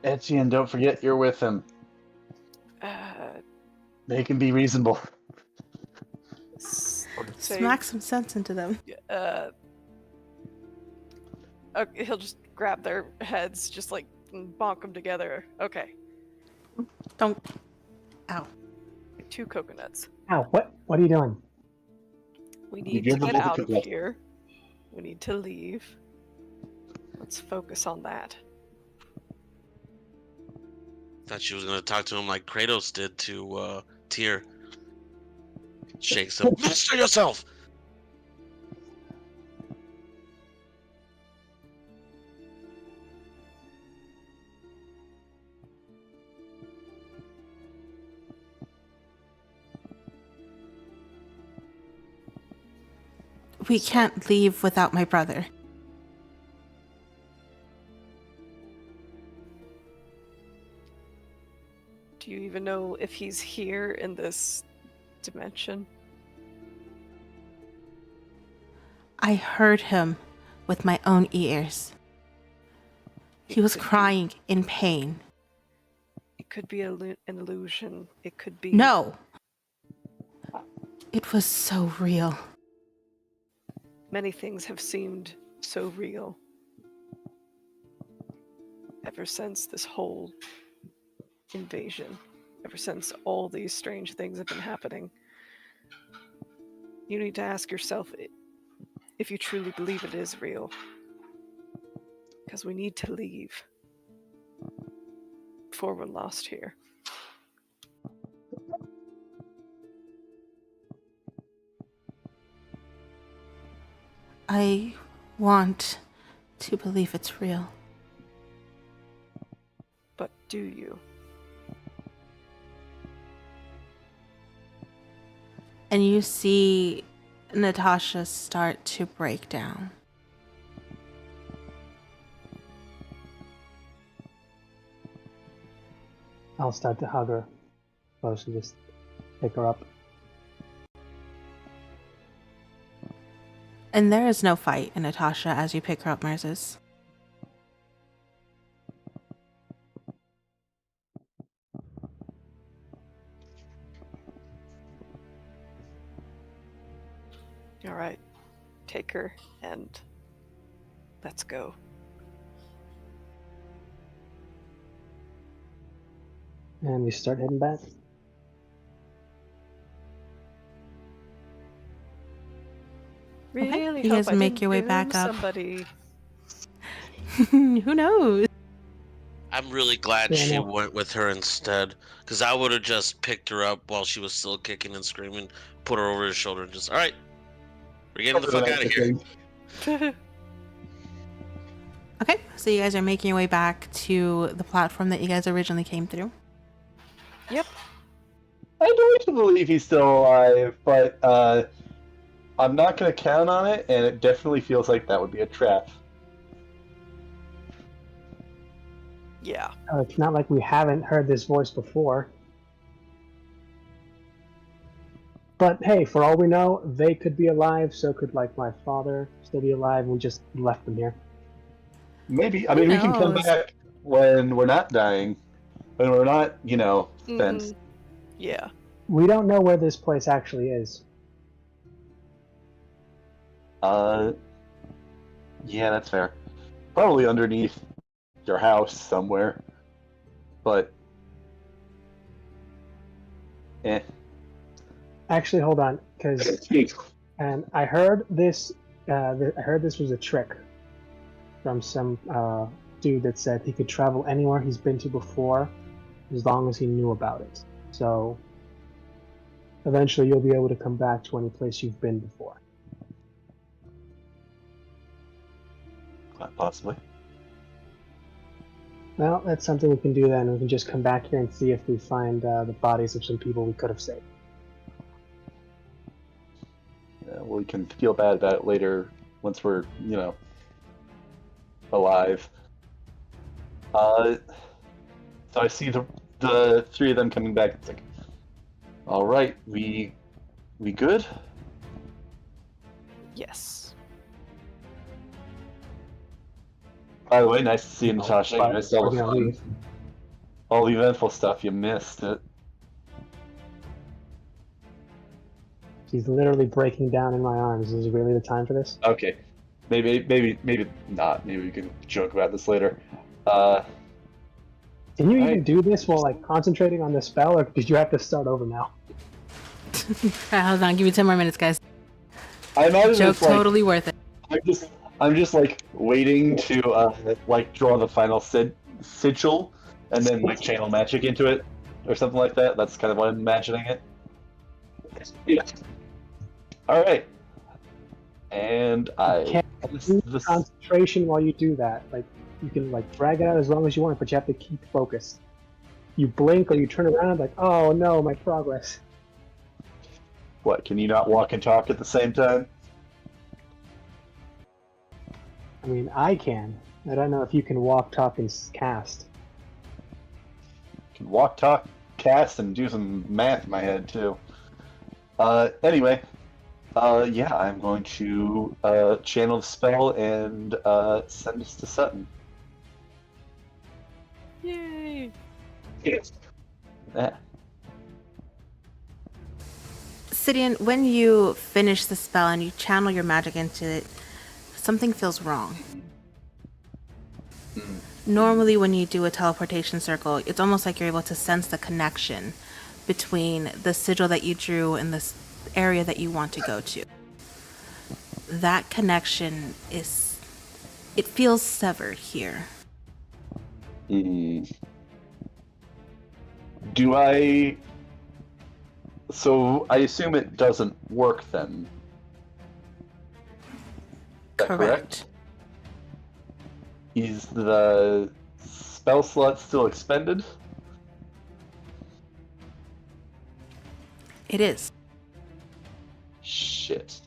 Etienne, don't forget you're with him. They can be reasonable. Smack some sense into them. Okay, he'll just grab their heads, just like bonk them together. Okay, Don't. Ow. 2 coconuts. Ow! What are you doing? We need to give them get all the out of coconuts. here. We need to leave. Let's focus on that. Thought she was gonna talk to him like Kratos did to Tyr. shakes him. Master yourself! We can't leave without my brother. Do you even know if he's here in this dimension? I heard him with my own ears. He was could be- crying in pain. It could be an illusion. It could be... No! It was so real. Many things have seemed so real. Ever since this whole invasion. Ever since all these strange things have been happening. You need to ask yourself if you truly believe it is real. Because we need to leave. Before we're lost here. I want to believe it's real. But do you? And you see Natasha start to break down. I'll start to hug her. Mostly just pick her up. And there is no fight in Natasha as you pick her up, Merces. All right. Take her and let's go. And we start heading back. Really You hope guys I make didn't your way doom back up. Somebody. Who knows? I'm really glad Yeah, she no. went with her instead, because I would have just picked her up while she was still kicking and screaming, put her over his shoulder, and just, all right, we're getting the fuck out of here. Okay, so you guys are making your way back to the platform that you guys originally came through. Yep. I'd like to believe he's still alive, but I'm not going to count on it, and it definitely feels like that would be a trap. Yeah. It's not like we haven't heard this voice before. But hey, for all we know, they could be alive, so could like my father still be alive, and we just left them here. Maybe. I mean, we can come knows? back when we're not dying, when we're not, spent. Yeah. We don't know where this place actually is. Yeah, that's fair. Probably underneath your house somewhere. But, Actually, hold on, because I heard this. I heard this was a trick from some dude that said he could travel anywhere he's been to before, as long as he knew about it. So eventually, you'll be able to come back to any place you've been before. Quite possibly. Well, that's something we can do then. We can just come back here and see if we find the bodies of some people we could have saved. We can feel bad about it later once we're, alive. So I see the three of them coming back. It's like, all right, we good? Yes. By the way, nice to see you, Natasha. You missed all We're the gonna fun, leave. all the eventful stuff. You missed it. She's literally breaking down in my arms. Is it really the time for this? Okay, maybe not. Maybe we can joke about this later. Can Can you even Right. do this while like concentrating on the spell, or did you have to start over now? Alright, hold on, give me 10 more minutes, guys. I imagine Joke it's like totally worth it. I'm just like waiting to like draw the final sigil and then like channel magic into it or something like that. That's kind of what I'm imagining it. All right. And I can't lose concentration while you do that. Like, you can like drag it out as long as you want, but you have to keep focused. You blink or you turn around like, oh no, my progress. What, can you not walk and talk at the same time? I mean, I can. I don't know if you can walk, talk, and cast. Can walk, talk, cast, and do some math in my head too. Anyway, yeah, I'm going to channel the spell and send us to Sutton. Yay! Yes. Yeah. Sidian, when you finish the spell and you channel your magic into it, something feels wrong. Normally when you do a teleportation circle, it's almost like you're able to sense the connection between the sigil that you drew and this area that you want to go to. That connection it feels severed here. Do I... So I assume it doesn't work then. Is that correct? Is the spell slot still expended? It is. Shit.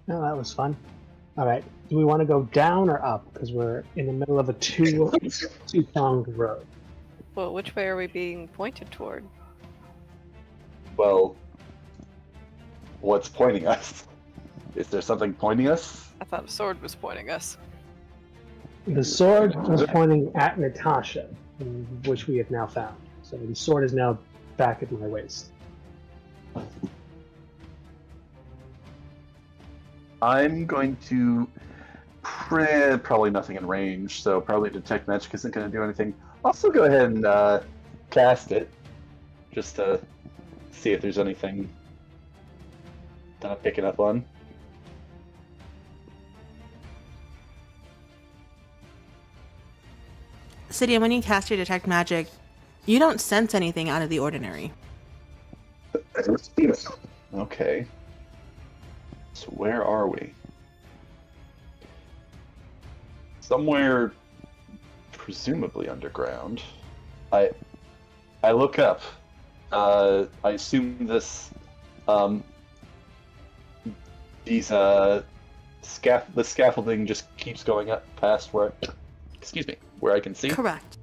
Oh, that was fun. All right, do we want to go down or up? Because we're in the middle of a two-pronged road. Well, which way are we being pointed toward? Well, what's pointing us? Is there something pointing us? I thought a sword was pointing us. The sword was pointing at Natasha, which we have now found. So the sword is now back at my waist. I'm going to probably nothing in range, so probably detect magic isn't going to do anything. Also, go ahead and cast it, just to see if there's anything that I'm picking up on. Sidian, when you cast your detect magic, you don't sense anything out of the ordinary. Okay. So where are we? Somewhere presumably underground. I look up. I assume this the scaffolding just keeps going up past where where I can see. Correct.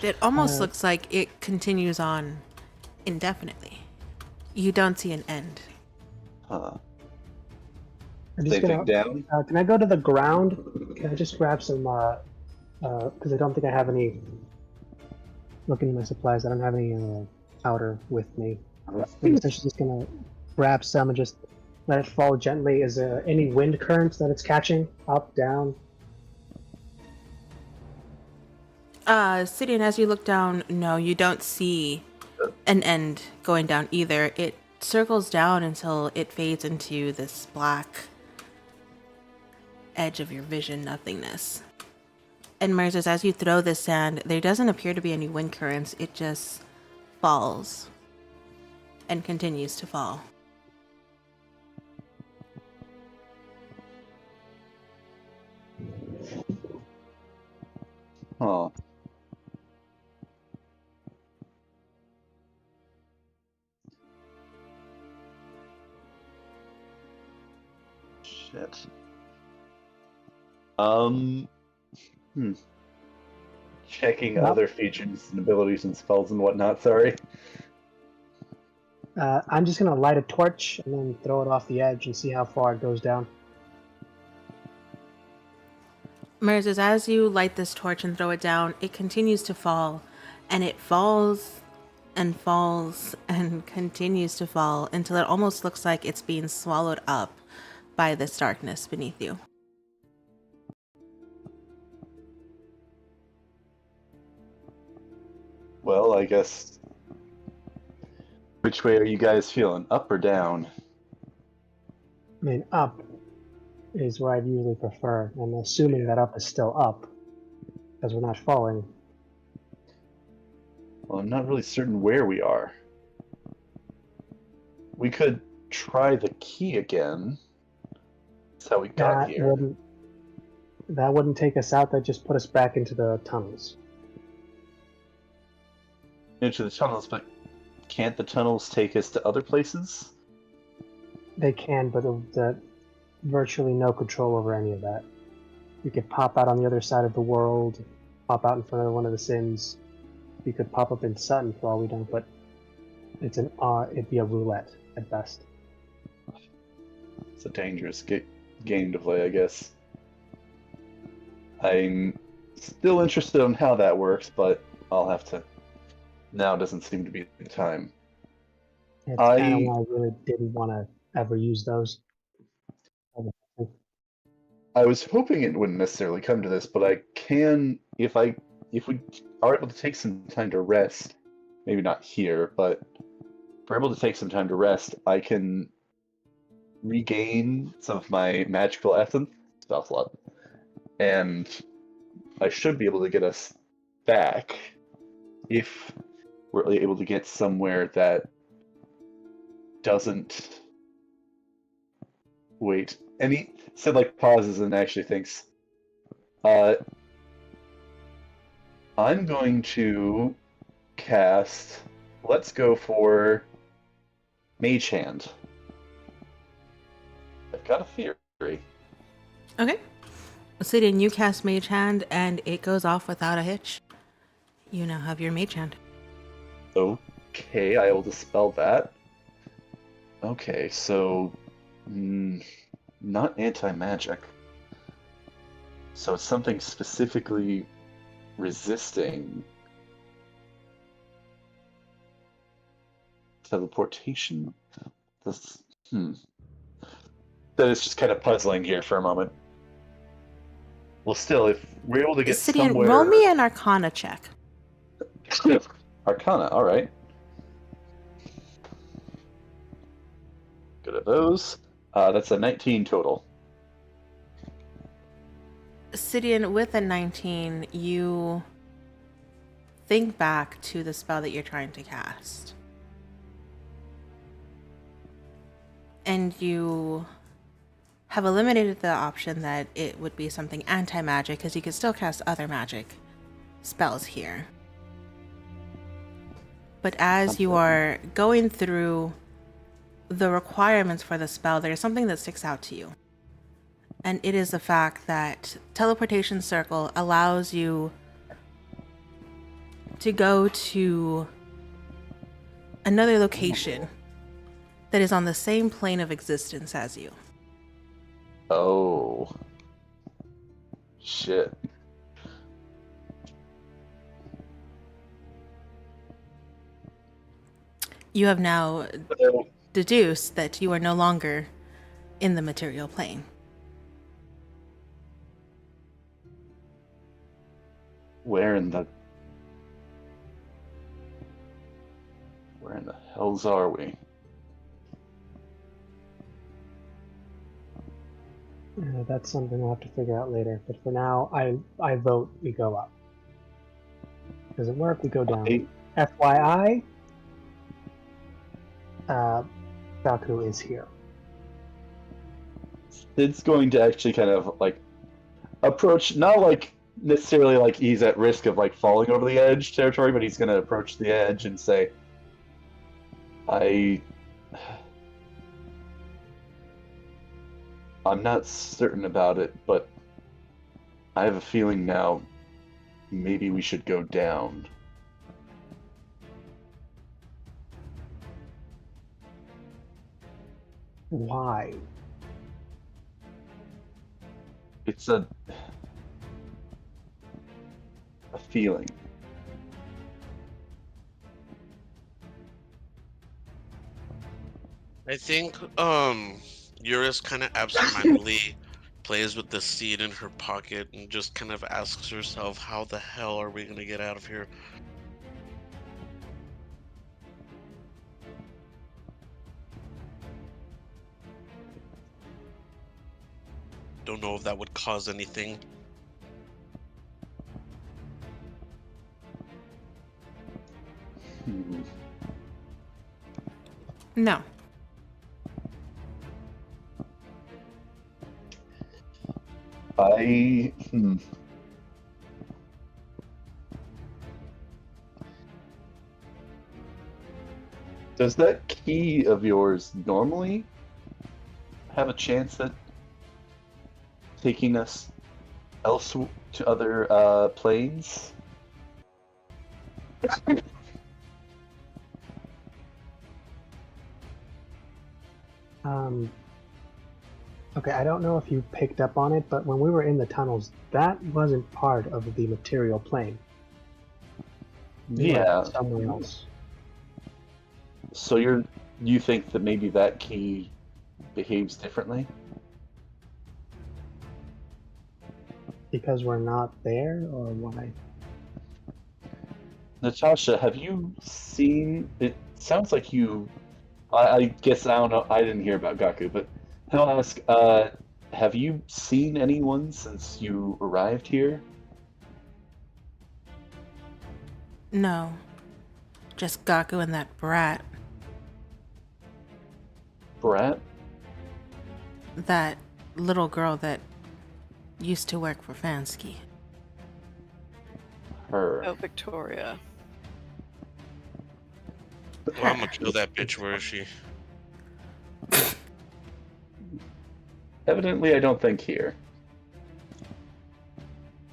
It almost looks like it continues on indefinitely. You don't see an end. Huh. I'm just Same thing down. Can I go to the ground? Can I just grab some? Because I don't think I have any. Looking at my supplies, I don't have any powder with me. I'm essentially just gonna grab some and just let it fall gently. Is there any wind currents that it's catching? Up, down? Sidian, as you look down, no, you don't see an end going down either. It circles down until it fades into this black edge of your vision nothingness. And Moses, as you throw this sand, there doesn't appear to be any wind currents. It just falls and continues to fall. Huh. Shit. Checking other features and abilities and spells and whatnot, sorry. I'm just gonna light a torch and then throw it off the edge and see how far it goes down. Moses, as you light this torch and throw it down, it continues to fall, and it falls and falls and continues to fall until it almost looks like it's being swallowed up by this darkness beneath you. Well, I guess... Which way are you guys feeling? Up or down? I mean, up is where I'd usually prefer. I'm assuming that up is still up, because we're not falling. Well, I'm not really certain where we are. we could try the key again. That's how we got here. That wouldn't take us out. That just put us back into the tunnels. Into the tunnels, but can't the tunnels take us to other places? They can, but virtually no control over any of that. You could pop out on the other side of the world, pop out in front of one of the Sims. You could pop up in Sutton for all we know, but it'd be a roulette at best. It's a dangerous game to play, I guess. I'm still interested in how that works, but I'll have to. Now doesn't seem to be the time. It's kind of why I really didn't want to ever use those. I was hoping it wouldn't necessarily come to this, but I can, if we are able to take some time to rest, maybe not here, but if we're able to take some time to rest, I can regain some of my magical essence, spell slot, and I should be able to get us back if we're able to get somewhere that doesn't wait. And he said, like, pauses and actually thinks, I'm going to cast, let's go for Mage Hand. I've got a theory. Okay. Sidian, you cast Mage Hand, and it goes off without a hitch. You now have your Mage Hand. Okay, I will dispel that. Okay, so... not anti-magic. So it's something specifically resisting teleportation. That is just kind of puzzling here for a moment. Well, still, if we're able to get Sidian, somewhere... roll me an Arcana check. Arcana, alright. Good at those. That's a 19 total. Sidian, with a 19, you think back to the spell that you're trying to cast. And you have eliminated the option that it would be something anti-magic, because you could still cast other magic spells here. But as you are going through the requirements for the spell, there's something that sticks out to you. And it is the fact that Teleportation Circle allows you to go to another location that is on the same plane of existence as you. Oh. Shit. You have now deduced that you are no longer in the material plane. Where in the hells are we? That's something we'll have to figure out later. But for now, I vote we go up. Doesn't work, we go down. FYI, Baku is here. Sid's going to actually kind of like approach, not like necessarily like he's at risk of like falling over the edge territory, but he's going to approach the edge and say, I'm not certain about it, but I have a feeling now maybe we should go down. Why? It's a feeling. I think Eurus kind of absentmindedly plays with the seed in her pocket and just kind of asks herself, how the hell are we gonna get out of here? Don't know if that would cause anything. No. I. Does that key of yours normally have a chance at taking us else to other planes? Okay, I don't know if you picked up on it, but when we were in the tunnels, that wasn't part of the material plane. We went Yeah. somewhere else. So you think that maybe that key behaves differently? Because we're not there, or why? Natasha, have you seen? It sounds like you. I guess I don't know. I didn't hear about Gaku, but I'll ask. Have you seen anyone since you arrived here? No. Just Gaku and that brat. Brat? That little girl that used to work for Vansky. Her. Oh, Victoria. Well, I'm gonna kill that bitch. Where is she? Evidently, I don't think here.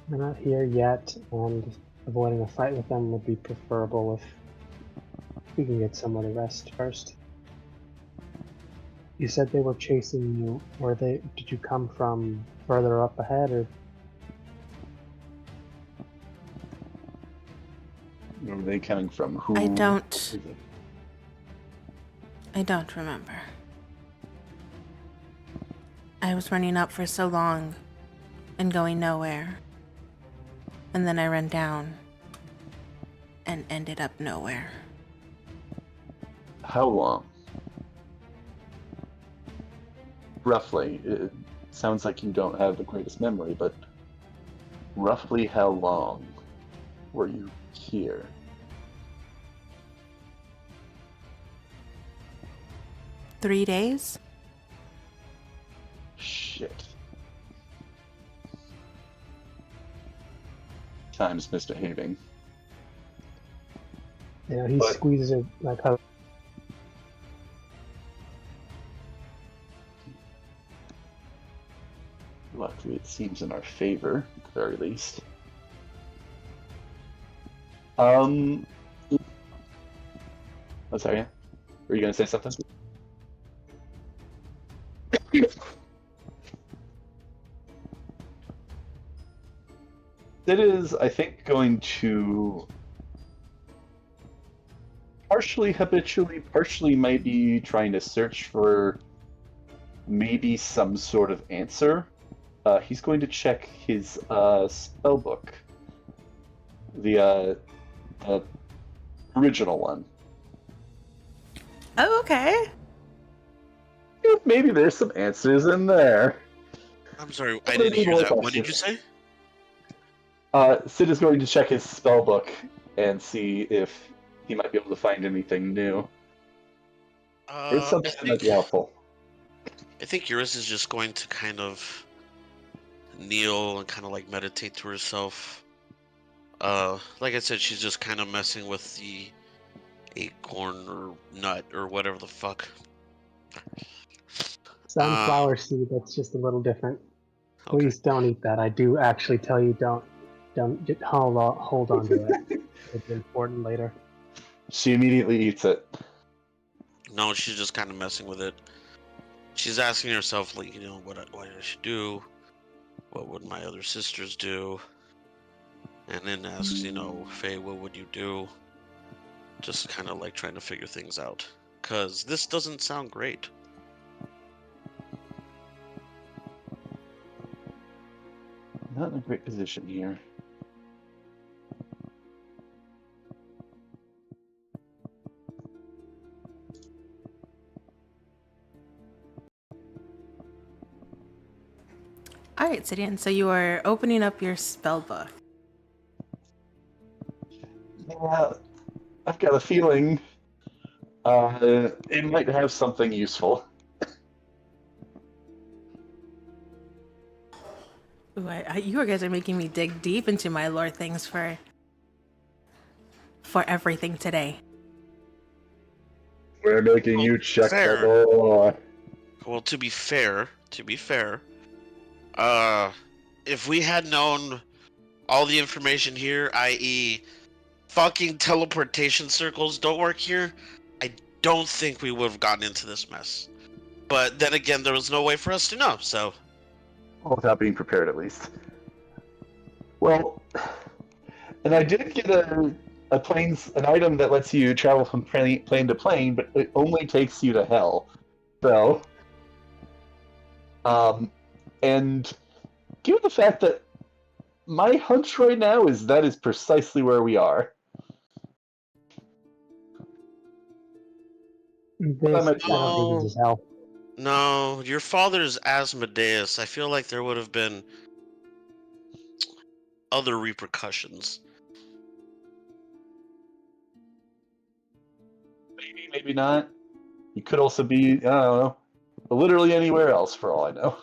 We're not here yet, and avoiding a fight with them would be preferable if we can get somewhere to rest first. You said they were chasing you. Did you come from further up ahead, or? Where are they coming from? Who? I is don't it? remember. I was running up for so long and going nowhere. And then I ran down and ended up nowhere. How long? Roughly. It sounds like you don't have the greatest memory, but roughly how long were you here? Three days? Shit. Time's misbehaving. You know, he But- squeezes it like how. Luckily, it seems in our favor, at the very least. Oh, sorry. Were you gonna say something? It is, I think, going to partially habitually, partially might be trying to search for maybe some sort of answer. He's going to check his spell book. The original one. Oh, okay. Maybe there's some answers in there. I'm sorry, I didn't hear that. What did you say? Sid is going to check his spell book and see if he might be able to find anything new. Or something that might be helpful. I think Eurus is just going to kind of kneel and kind of like meditate to herself. Like I said, she's just kind of messing with the acorn or nut or whatever the fuck. Sunflower seed, that's just a little different. Okay. Please don't eat that. I do actually tell you don't just hold on to it. It's important later. She immediately eats it. No, she's just kind of messing with it. She's asking herself, like, what I should do. What would my other sisters do? And then asks, Faye, what would you do? Just kind of like trying to figure things out. Because this doesn't sound great. Not in a great position here. All right, Sidian. So you are opening up your spell book. Yeah, I've got a feeling it might have something useful. Ooh, you guys are making me dig deep into my lore things for everything today. We're making Well, you check the fair. lore. Well, to be fair, if we had known all the information here, i.e., fucking teleportation circles don't work here, I don't think we would have gotten into this mess. But then again, there was no way for us to know, so. Well, without being prepared, at least. Well, and I did get an item that lets you travel from plane to plane, but it only takes you to hell. So, and given the fact that my hunch right now is that is precisely where we are. This, I don't think this is hell. No, your father's Asmodeus. I feel like there would have been other repercussions. Maybe, maybe not. You could also be, I don't know, literally anywhere else for all I know.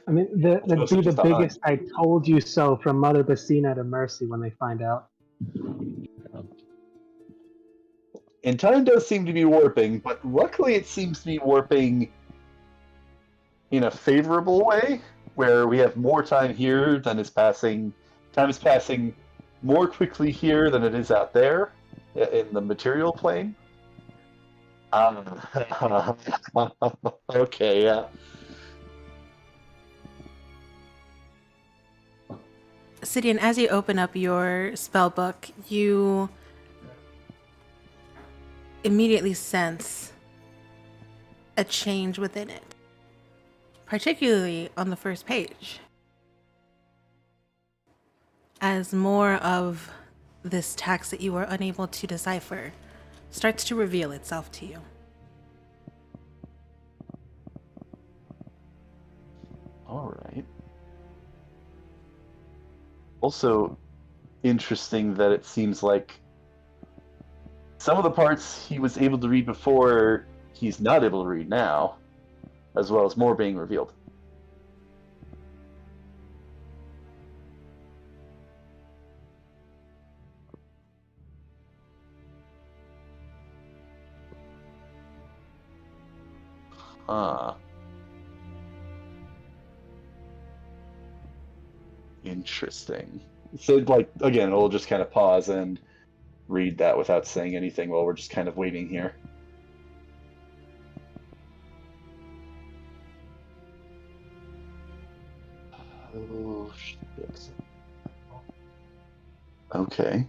I mean, that'd be Mostly the just a biggest "I told you so" from Mother Bassina to Mercy when they find out. And time does seem to be warping, but luckily it seems to be warping in a favorable way, where we have more time here than is passing. Time is passing more quickly here than it is out there in the material plane. Okay, yeah. Sidian, as you open up your spell book, you immediately sense a change within it, particularly on the first page, as more of this text that you were unable to decipher starts to reveal itself to you. All right. Also, interesting that it seems like some of the parts he was able to read before, he's not able to read now, as well as more being revealed. Huh. Interesting. So, like, again, we'll just kind of pause and read that without saying anything while we're just kind of waiting here. Oh, shit. Okay.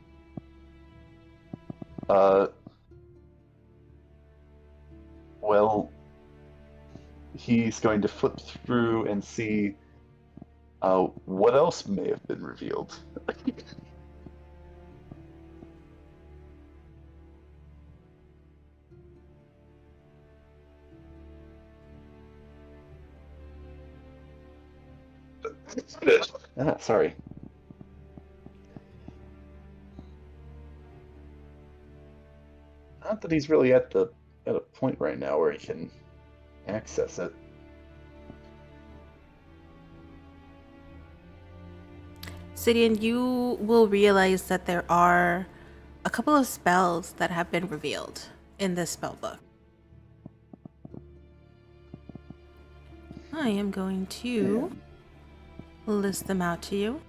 Well, he's going to flip through and see what else may have been revealed. Sorry. Not that he's really at a point right now where he can access it. Sidian, you will realize that there are a couple of spells that have been revealed in this spell book. I am going to list them out to you.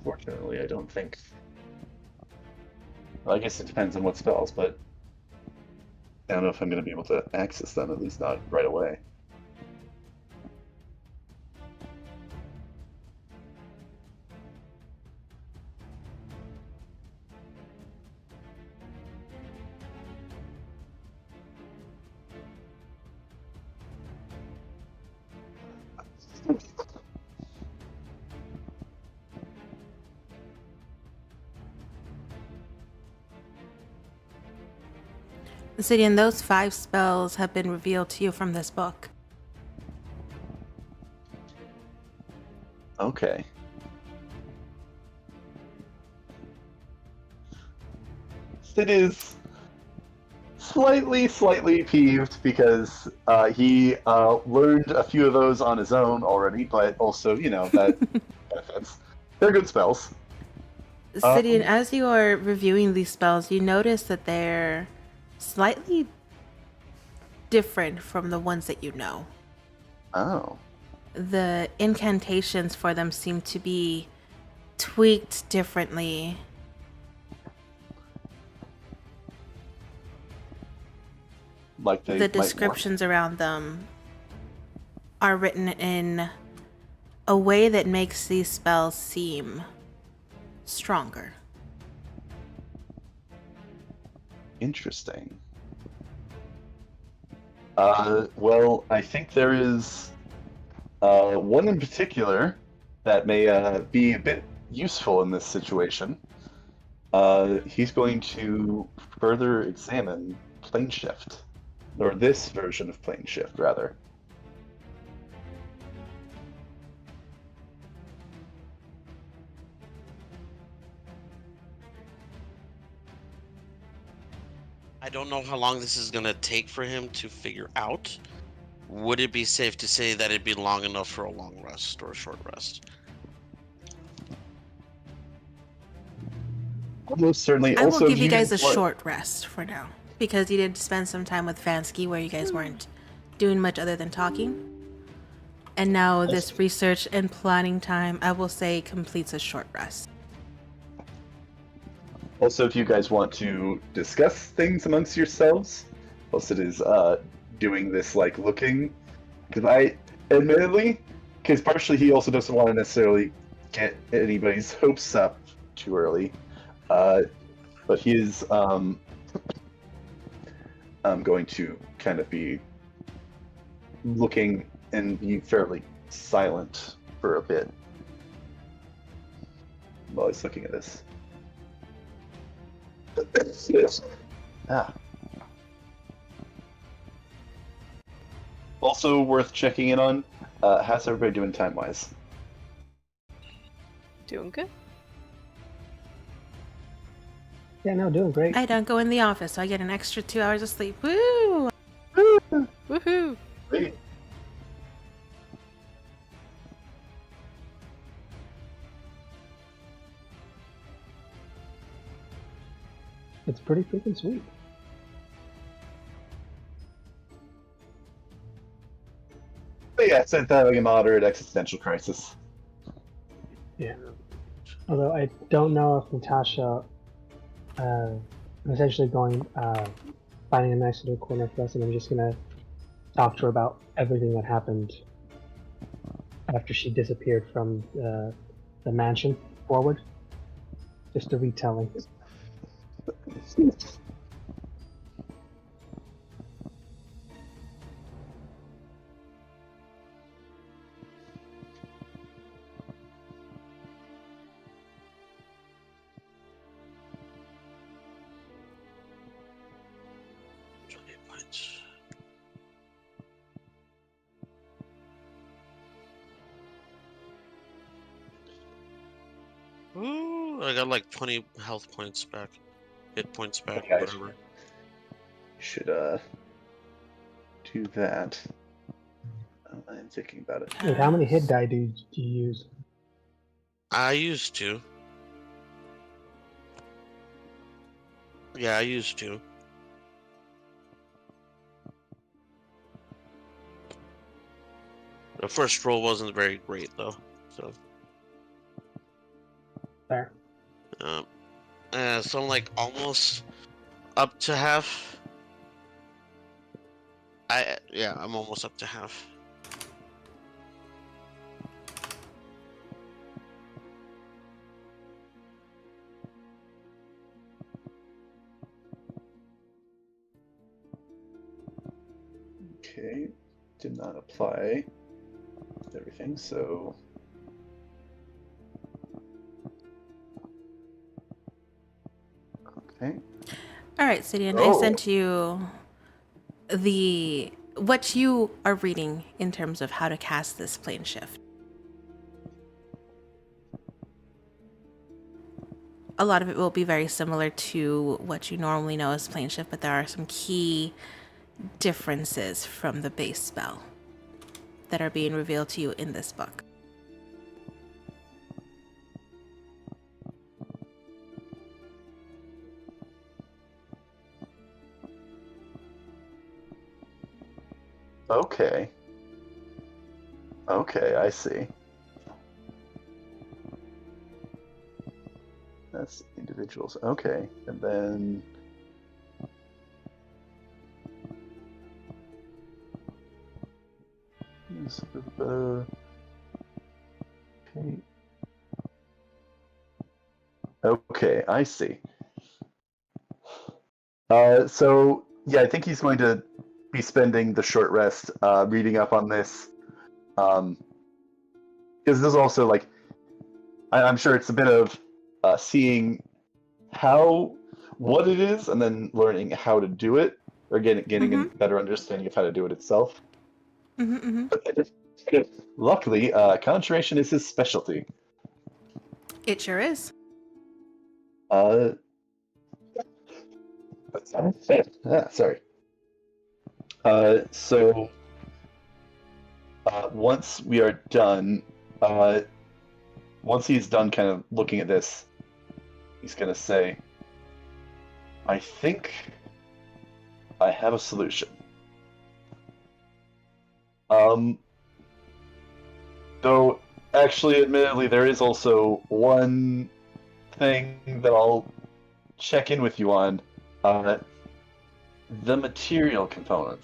Fortunately, I don't think. Well, I guess it depends on what spells, but I don't know if I'm going to be able to access them, at least not right away. Sidian, those 5 spells have been revealed to you from this book. Okay. Sid is slightly peeved because he learned a few of those on his own already, but also, that benefits. They're good spells. Sidian, as you are reviewing these spells, you notice that they're slightly different from the ones that you know. Oh. The incantations for them seem to be tweaked differently. Like they The might descriptions around them are written in a way that makes these spells seem stronger. Interesting. Well, I think there is one in particular that may be a bit useful in this situation. He's going to further examine plane shift, or this version of plane shift, rather. I don't know how long this is gonna take for him to figure out. Would it be safe to say that it'd be long enough for a long rest or a short rest? Almost certainly. I will Also, give you guys a didn't want- short rest for now, because you did spend some time with Vansky where you guys weren't doing much other than talking. And now this research and planning time, I will say, completes a short rest. Also, if you guys want to discuss things amongst yourselves, whilst it is doing this looking, because partially he also doesn't want to necessarily get anybody's hopes up too early, but he is going to kind of be looking and be fairly silent for a bit while he's looking at this. Ah. Also worth checking in on, how's everybody doing time-wise? Doing good. Yeah, no, doing great. I don't go in the office, so I get an extra 2 hours of sleep. Woo! Woohoo! Great. It's pretty freaking sweet. But yeah, it's a moderate existential crisis. Yeah. Although I don't know if Natasha, I'm essentially going, finding a nice little corner for us, and I'm just gonna talk to her about everything that happened after she disappeared from the mansion forward. Just a retelling. Ooh, I got like 20 health points back. Hit points back, Okay. whatever. Should do that. I'm thinking about it. Wait, how many hit die do you use? I used to. Yeah, I used to. The first roll wasn't very great though, so. There. So I'm like almost up to half. I'm almost up to half. Okay, did not apply everything, so okay. All right, Sidian, I sent you what you are reading in terms of how to cast this plane shift. A lot of it will be very similar to what you normally know as plane shift, but there are some key differences from the base spell that are being revealed to you in this book. Okay. Okay, I see. That's individuals. Okay, and then. Okay. Okay, I see. So yeah, I think he's going to be spending the short rest reading up on this. Because there's also like, I'm sure it's a bit of seeing what it is, and then learning how to do it, or getting a better understanding of how to do it itself. Luckily, conjuration is his specialty. It sure is. Sorry. So once we are done, once he's done kind of looking at this, he's going to say, I think I have a solution. Though, actually, admittedly, there is also one thing that I'll check in with you on. The material component.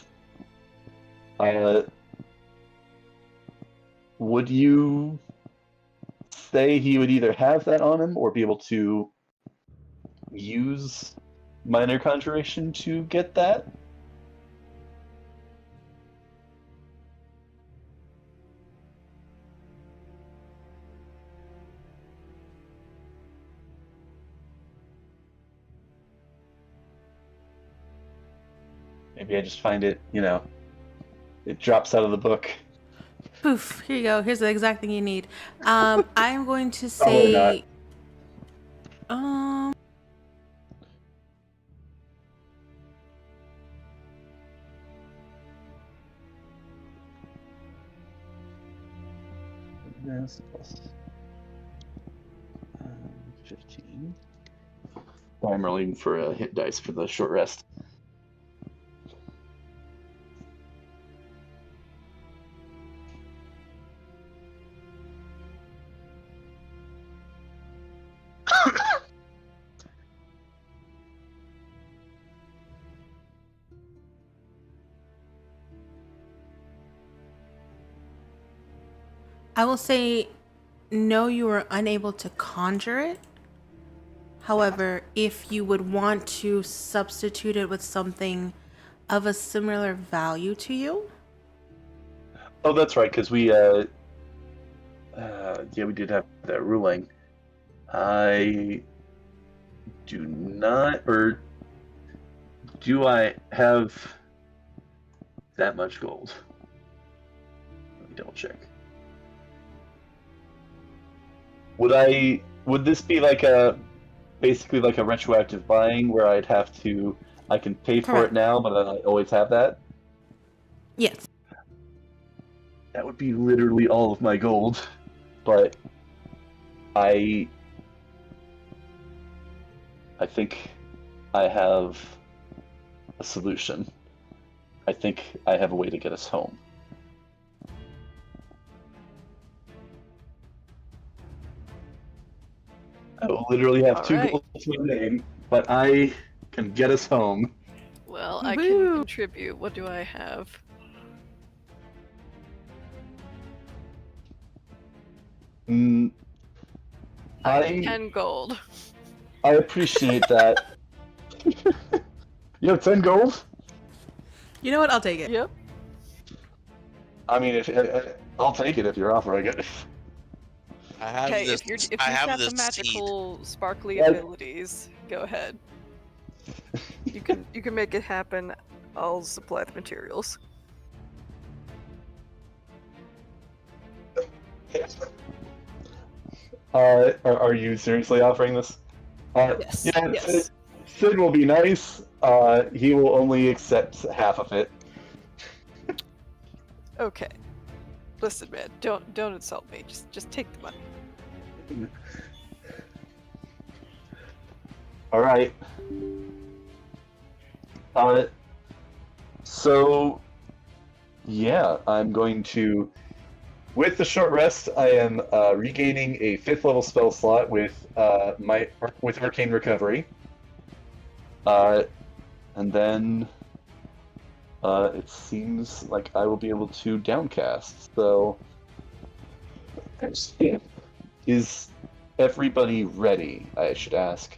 Would you say he would either have that on him or be able to use minor conjuration to get that? Maybe I just find it, it drops out of the book. Poof, here you go. Here's the exact thing you need. I'm going to say... Yes, plus 15. I'm rolling for a hit dice for the short rest. I will say, no, you are unable to conjure it. However, if you would want to substitute it with something of a similar value to you. Oh, that's right, because we did have that ruling. I do not, or do I have that much gold? Let me double check. Would this be basically like a retroactive buying where I can pay for it now, but then I always have that? Yes. That would be literally all of my gold, but I think I have a solution. I think I have a way to get us home. I will literally have two gold to my name, but I can get us home. Well, I can contribute. What do I have? I have 10 gold. I appreciate that. You have 10 gold? You know what? I'll take it. Yep. I mean, I'll take it if you're offering it. I have Okay, this. if you've I have got this the magical, seed. sparkly abilities, go ahead. You can make it happen. I'll supply the materials. Are you seriously offering this? Yes. Yeah, Yes. Sid will be nice. He will only accept half of it. Okay. Listen, man. Don't insult me. Just take the money. All right. So, yeah, I'm going to. With the short rest, I am regaining a 5th level spell slot with with Arcane Recovery. And then it seems like I will be able to downcast. So, is everybody ready? I should ask.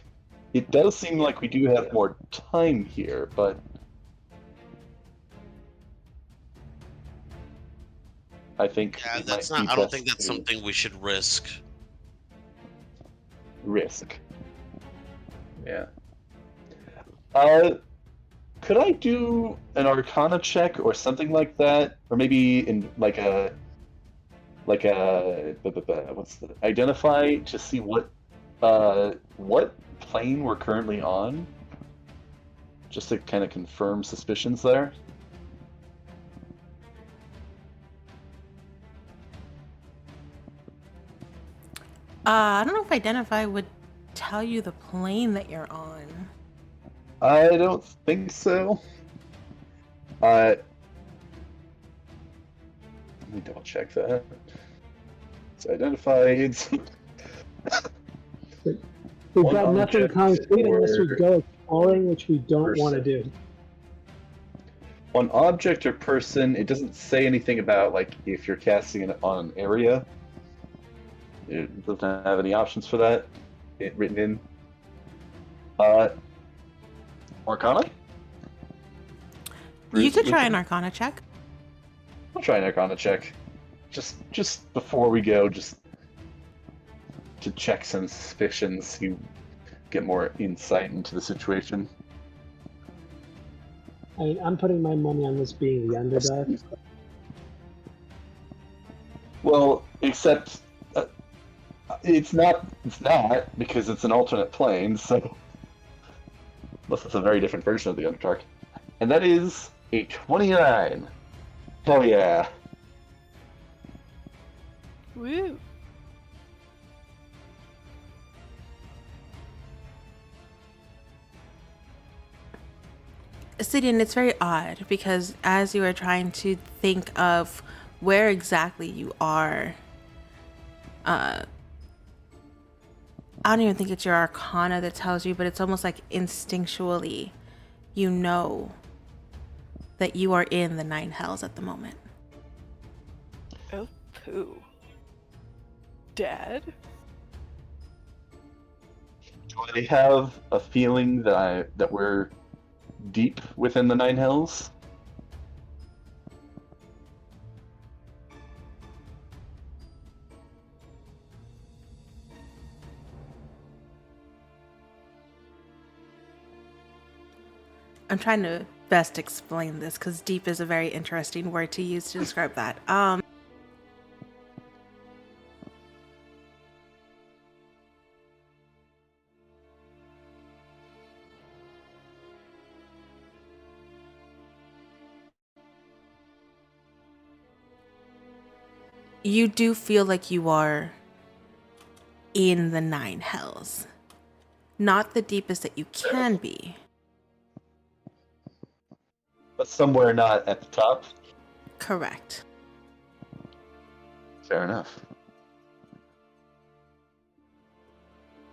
It does seem like we do have more time here, but I think Yeah, it that's might be not. I don't best think that's to something we should risk. risk. Yeah. Could I do an Arcana check or something like that, or maybe in what's the identify to see what plane we're currently on, just to kind of confirm suspicions there. I don't know if identify would tell you the plane that you're on. I don't think so. Let me double check that. It's identified. We've One got nothing object concrete unless we or go exploring, which we don't want to person. do. On object or person, it doesn't say anything about like if you're casting it on an area. It doesn't have any options for that written in. Arcana? You could try an Arcana check. I'll try an Arcana check. Just before we go, just to check some suspicions, you get more insight into the situation. I'm putting my money on this being the underdog. Well, except it's not because it's an alternate plane, so unless it's a very different version of the Underdark. And that is a 29. Hell yeah. Woo. Sidian, it's very odd because as you are trying to think of where exactly you are, I don't even think it's your Arcana that tells you, but it's almost like instinctually you know that you are in the 9 hells at the moment. Oh, poo. Dad? Do I have a feeling that we're deep within the 9 hells? I'm trying to best explain this because deep is a very interesting word to use to describe that. You do feel like you are in the 9 hells. Not the deepest that you can be. But somewhere not at the top? Correct. Fair enough.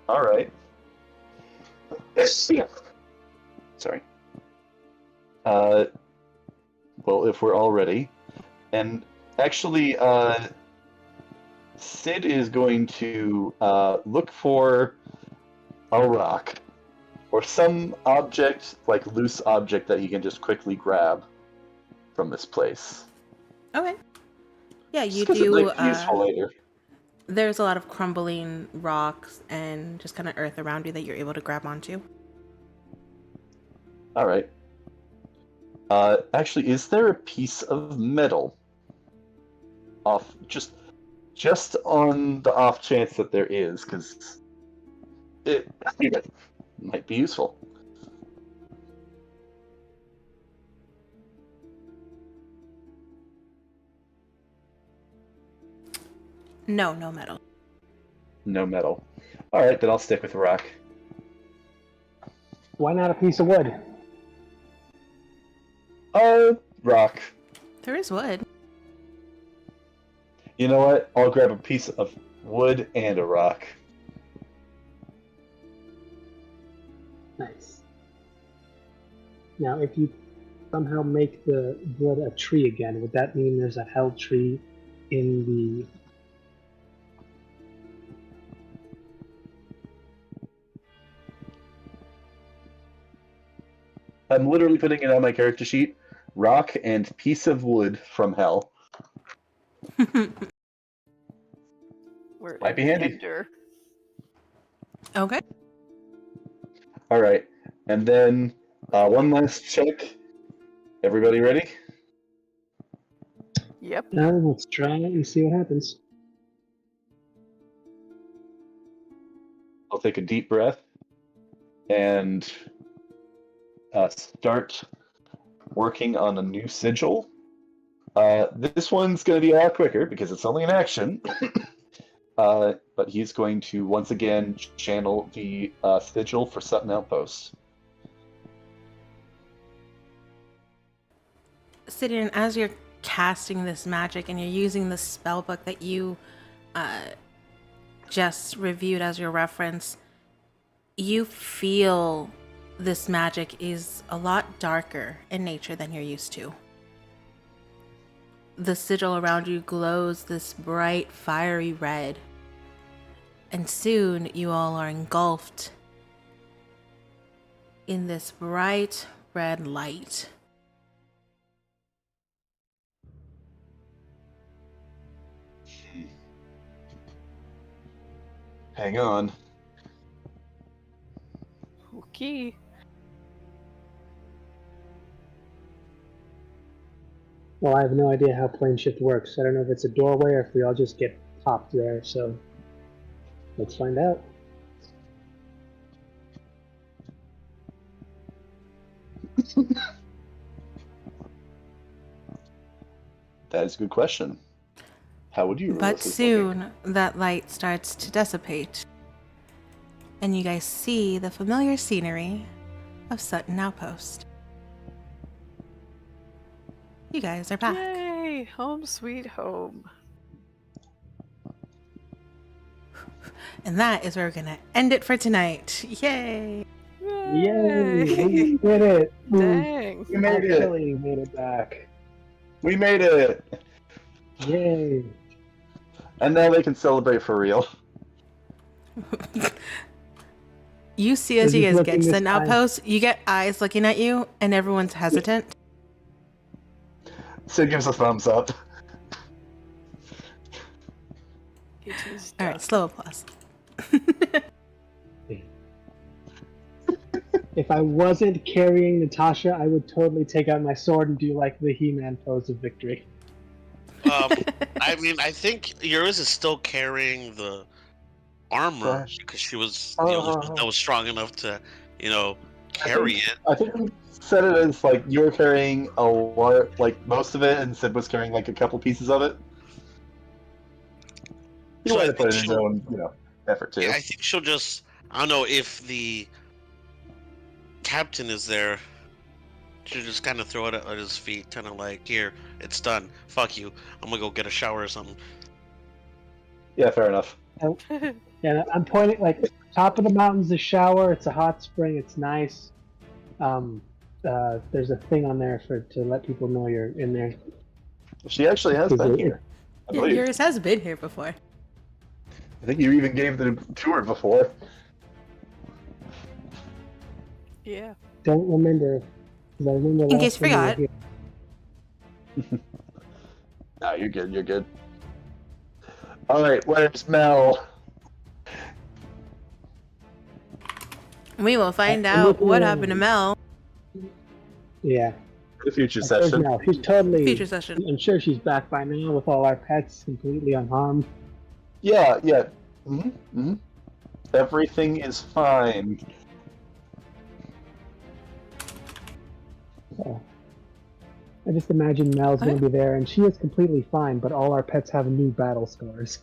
Alright. Sorry. Well, if we're all ready. And actually, Sid is going to look for a rock or some object, like loose object that he can just quickly grab from this place. Okay. Yeah, you Just 'cause it do. might be useful later. There's a lot of crumbling rocks and just kind of earth around you that you're able to grab onto. All right. Actually, is there a piece of metal off just on the off chance that there is, because it might be useful. No, no metal. No metal. All right, then I'll stick with rock. Why not a piece of wood? Rock. There is wood. You know what? I'll grab a piece of wood and a rock. Nice. Now, if you somehow make the wood a tree again, would that mean there's a hell tree in the... I'm literally putting it on my character sheet. Rock and piece of wood from hell. We're Might be handy. enter. Okay. All right, and then one last check. Everybody ready? Yep. Now, let's try it and see what happens. I'll take a deep breath and start working on a new sigil. This one's going to be a lot quicker because it's only an action. But he's going to once again channel the sigil for Sutton Outpost. Sidian, as you're casting this magic and you're using the spell book that you just reviewed as your reference, you feel this magic is a lot darker in nature than you're used to. The sigil around you glows this bright, fiery red. And soon you all are engulfed in this bright red light. Hang on. Okay. Well, I have no idea how plane shift works. I don't know if it's a doorway or if we all just get popped there, so let's find out. That is a good question. How would you? But soon that light starts to dissipate, and you guys see the familiar scenery of Sutton Outpost. You guys are back. Yay! Home sweet home. And that is where we're gonna end it for tonight. Yay! Yay! We did it! Dang. We made it. Actually made it back. We made it. Yay! And now they can celebrate for real. You see as This you is guys get looking to the this time. outpost, you get eyes looking at you, and everyone's hesitant. Sid gives a thumbs up. It is All done. right, slow applause. If I wasn't carrying Natasha, I would totally take out my sword and do like the He-Man pose of victory. I mean, I think yours is still carrying the armor because she was the only one that was strong enough to, carry it. I think we said it as like you were carrying a lot, like most of it, and Sid was carrying like a couple pieces of it. He So I wanted to put think in his own, effort too. Yeah, I think she'll just. I don't know if the captain is there. She'll just kind of throw it at his feet, kind of like, "Here, it's done. Fuck you. I'm gonna go get a shower or something." Yeah, fair enough. Yeah, I'm pointing like top of the mountain's the shower. It's a hot spring. It's nice. There's a thing on there to let people know you're in there. She actually has been here. I believe. Yours has been here before. I think you even gave the tour before. Yeah. Don't remember. 'Cause I remember In last case you time were forgot. here. No, you're good. You're good. All right, where's Mel? We will find I'm out looking what around. happened to Mel Yeah. The future Like, there's session. no, she's totally. Future session. I'm sure she's back by now with all our pets completely unharmed. Yeah, yeah. Everything is fine. So, I just imagine Mel's going to be there, and she is completely fine, but all our pets have new battle scars.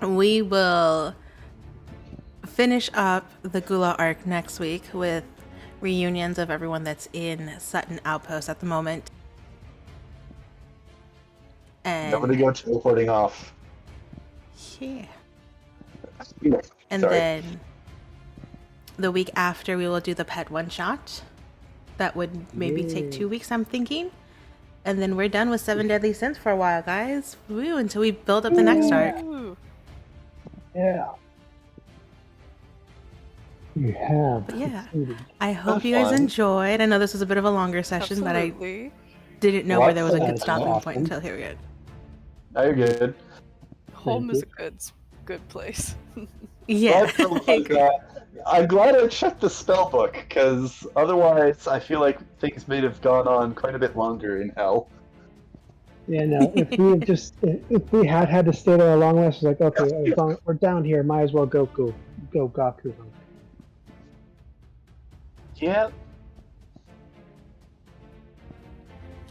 We will finish up the Gula arc next week with reunions of everyone that's in Sutton Outpost at the moment. And Nobody go teleporting off. yeah. And Sorry. then the week after, we will do the pet one shot. That would maybe take 2 weeks, I'm thinking. And then we're done with 7 Deadly Sins for a while, guys. Woo, until we build up the next arc. Ooh. Yeah. You have. But yeah, succeeded. I hope Have you guys fun. enjoyed. I know this was a bit of a longer session, Absolutely. but I didn't know where there was a Lots good of stopping awesome. point until here we go. Now you're good. Home Thank is a good place. Yeah. I'm glad I checked the spell book, because otherwise I feel like things may have gone on quite a bit longer in hell. Yeah, no. If we had to stay there a long rest, it's like, okay, as long as we're down here, might as well go Gaku. Yeah,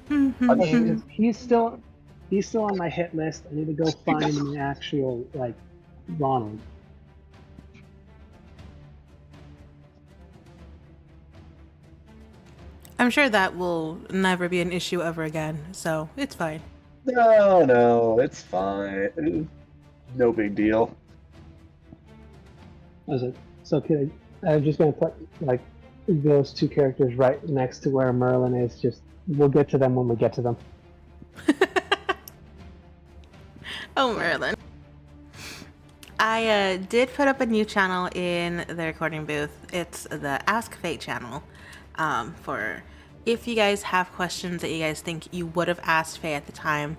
Mhm. He's still on my hit list. I need to go find the actual Ronald. I'm sure that will never be an issue ever again, so it's fine. no, it's fine. No big deal. Was it? So I'm just gonna put those two characters right next to where Merlin is. Just we'll get to them when we get to them. Oh, Merlin. I did put up a new channel in the recording booth. It's the Ask Fate channel. For if you guys have questions that you guys think you would have asked Faye at the time.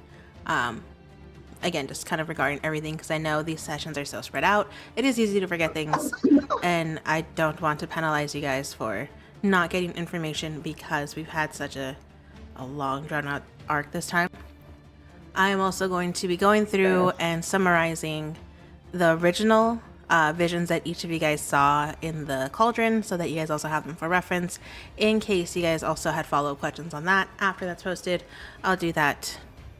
Again, just kind of regarding everything, because I know these sessions are so spread out. It is easy to forget things, and I don't want to penalize you guys for not getting information because we've had such a long, drawn-out arc this time. I am also going to be going through and summarizing the original visions that each of you guys saw in the cauldron, so that you guys also have them for reference in case you guys also had follow-up questions on that after that's posted. I'll do that.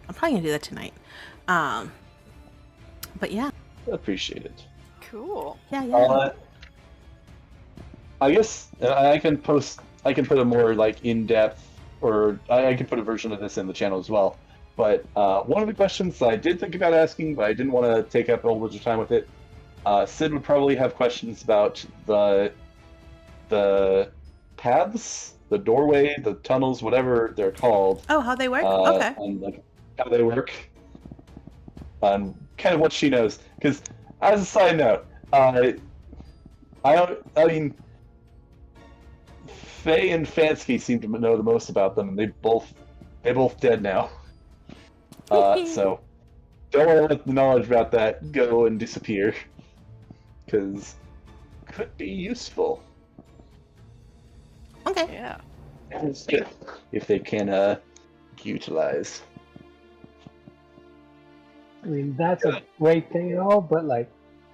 I'm probably gonna do that tonight. But yeah, Appreciate it. Cool. yeah. I guess I can put a more in-depth, or I can put a version of this in the channel as well. But one of the questions I did think about asking, but I didn't want to take up a whole bunch of time with it. Sid would probably have questions about the paths, the doorway, the tunnels, whatever they're called. Oh, how they work? Okay. And how they work. And kind of what she knows. Because, as a side note, I mean, Faye and Fansky seem to know the most about them, and they're both dead now. So don't want to let the knowledge about that go and disappear, because could be useful. Okay. Yeah. If they can utilize. I mean, that's a great thing and all, but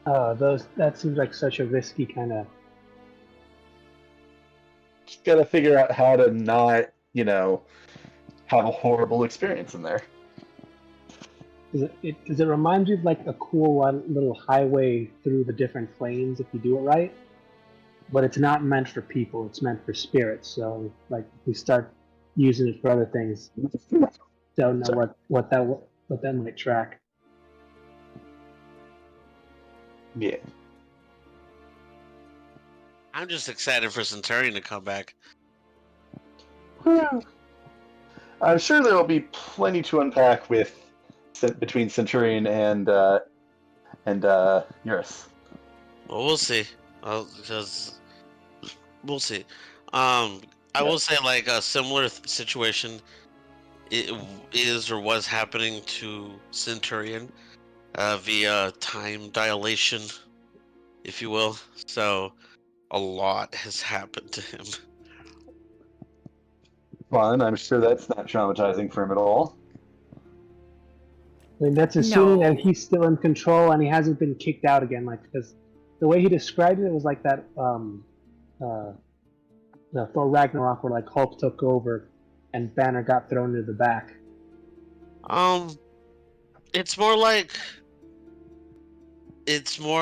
that seems like such a risky kind of. Just gotta figure out how to not, have a horrible experience in there. Does it remind you of a cool little highway through the different planes if you do it right? But it's not meant for people; it's meant for spirits. So, if we start using it for other things, don't know what that might track. Yeah. I'm just excited for Centurion to come back. I'm sure there will be plenty to unpack between Centurion and Eurus. Well, we'll see. Because we'll see. I will say a similar situation is or was happening to Centurion via time dilation, if you will. So a lot has happened to him. fun. I'm sure that's not traumatizing for him at all. I mean, that's assuming No. that he's still in control and he hasn't been kicked out again. Like, because the way he described it, it was like that the Thor Ragnarok, where like Hulk took over and Banner got thrown into the back. It's more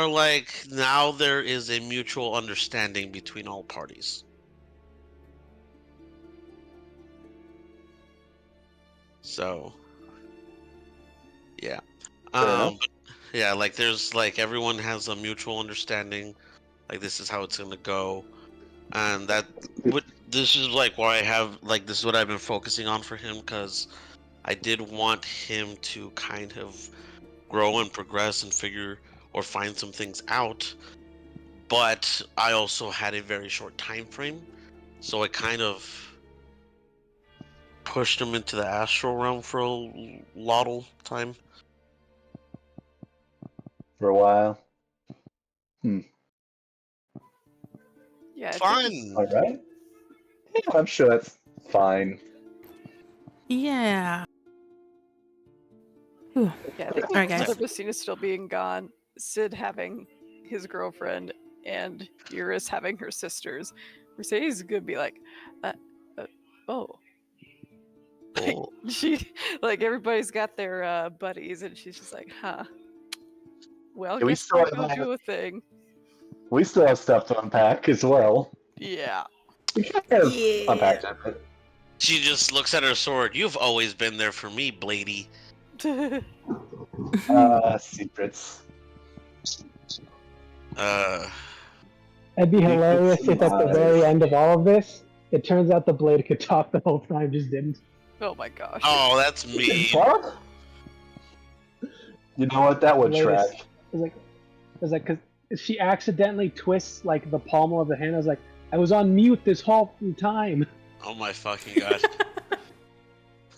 like now there is a mutual understanding between all parties. So, yeah. Fair enough. Yeah, like there's like everyone has a mutual understanding, like this is how it's gonna go, and this is like why I have like this is what I've been focusing on for him, because I did want him to kind of grow and progress and figure or find some things out, but I also had a very short time frame, so I kind of pushed him into the astral realm for a lot time. For a while. Yeah. I think Fun. All right. Yeah, I'm sure that's fine. Yeah. Yeah, I think Alright, guys. Messina still being gone, Sid having his girlfriend, and Eurus having her sisters. Mercedes is gonna be like, oh. Like, everybody's got their buddies, and she's just like, huh. Well, Yeah, we guess still we're have gonna that. do a thing. We still have stuff to unpack as well. Yeah. We kind of Yeah. unpacked it, but She just looks at her sword. You've always been there for me, Blady. secrets. It'd be hilarious if at the very Nice. end of all of this, it turns out the Blade could talk the whole time, just didn't. Oh my gosh. Oh, that's me. What? You know what? That would Latest. track. It was like, because she accidentally twists like the palm of the hand. I was like, I was on mute this whole time. Oh my fucking god.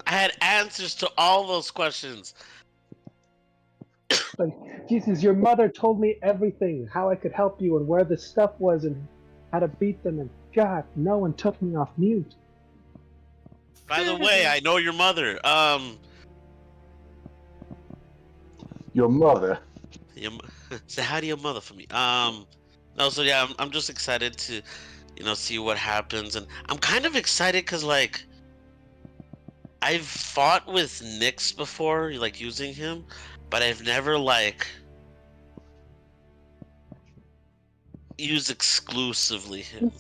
I had answers to all those questions. Like, Jesus, your mother told me everything, how I could help you and where the stuff was and how to beat them, and God, no one took me off mute. By the way, I know your mother. Your mother. Say hi to your mother for me. No, so yeah, I'm just excited to, see what happens, and I'm kind of excited because like, I've fought with Nyx before, like using him, but I've never like used exclusively him.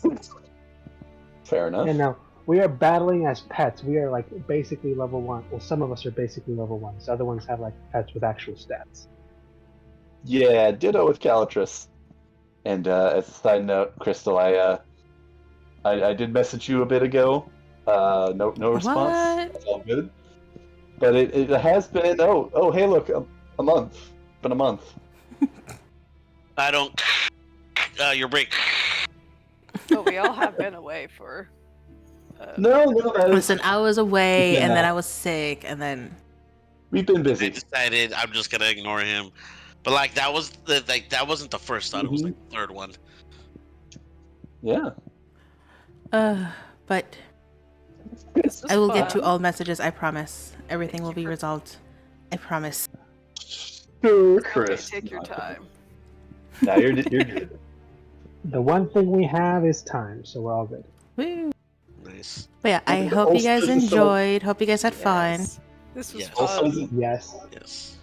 Fair enough. And now, we are battling as pets. We are like basically level 1. Well, some of us are basically level 1. So other ones have like pets with actual stats. Yeah, ditto with Calitris. And as a side note, Crystal, I did message you a bit ago. No response. What? That's all good. But it has been. Oh, hey, look, a month. Been a month. I don't. Your break. But we all have been away for. No, that is, Listen, I was away, and then Yeah. I was sick, and then we've been I busy. decided I'm just gonna ignore him, but like that wasn't the first thought. It was like the third one. Yeah. but This was I will get to fun. all messages, I promise. Everything will be resolved. I promise. Sure, Okay, Chris. take your time. No, you're good. The one thing we have is time, so we're all good. Woo. Nice. But yeah, I And hope you also guys just so- enjoyed. Hope you guys had fun. Yes. This was Yes. Also, fun. Yes. Yes.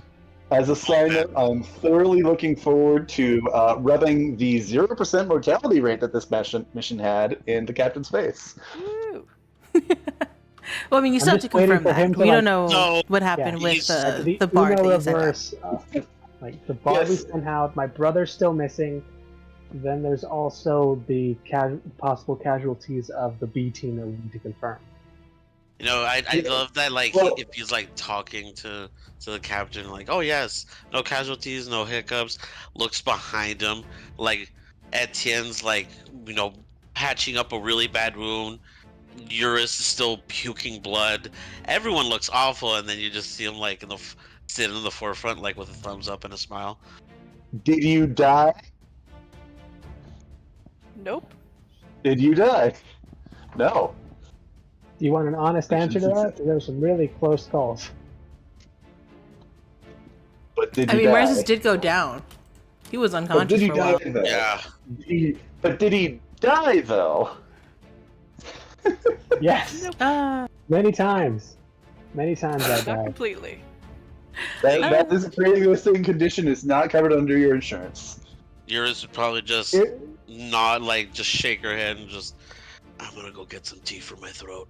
as a side note, I'm thoroughly looking forward to rubbing the 0% mortality rate that this mission had in the captain's face. Woo. Well, I mean, you I'm still have to just waiting confirm for him that. to, We like- don't know No. what happened with he's- the bard Uno that you set up. reverse. Like the bard we Yes. sent out, my brother's still missing. Then there's also the possible casualties of the B team that we need to confirm. I Yeah. love that. Like, Well- if he's like talking to the captain, like, oh yes, no casualties, no hiccups. Looks behind him, like Etienne's like, patching up a really bad wound. Eurus is still puking blood. Everyone looks awful, and then you just see him like sitting in the forefront, like with a thumbs up and a smile. Did you die? Nope. Did you die? No. Do you want an honest answer to that? There were some really close calls. But did I he mean, die? Marcus did go down. He was But unconscious did he for a die while. though? Yeah. But did he die though? Yes, Uh, many times. Many times I Not died. completely. That is a pre-existing condition. Is not covered under your insurance. Yours would probably just It- not like just shake her head and just. I'm gonna go get some tea for my throat.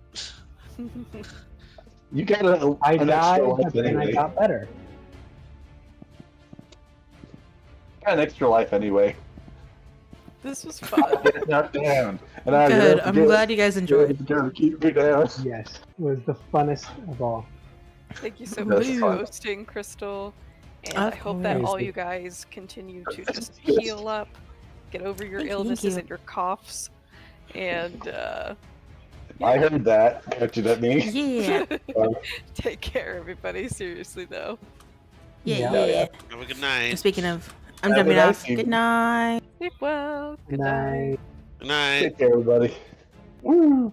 You got I an extra died, life but then I anyway. got better. Got an extra life anyway. This was fun. Get knocked down. And I good. I'm glad you guys enjoyed. to keep me down. Yes, it was the funnest of all. Thank you so That's much for fun. hosting, Crystal. And Of I hope that course. all you guys continue to just Yes. heal up, get over your Thank you, illnesses you. and your coughs, and I heard that directed at me. Yeah. take care, everybody. Seriously, though. Yeah, Yeah. yeah. Have a good night. Speaking of, I'm Have a jumping nice off. evening. Good night. Sleep well. Good And night. I Good night. Take care, everybody. Woo!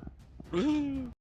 Woo.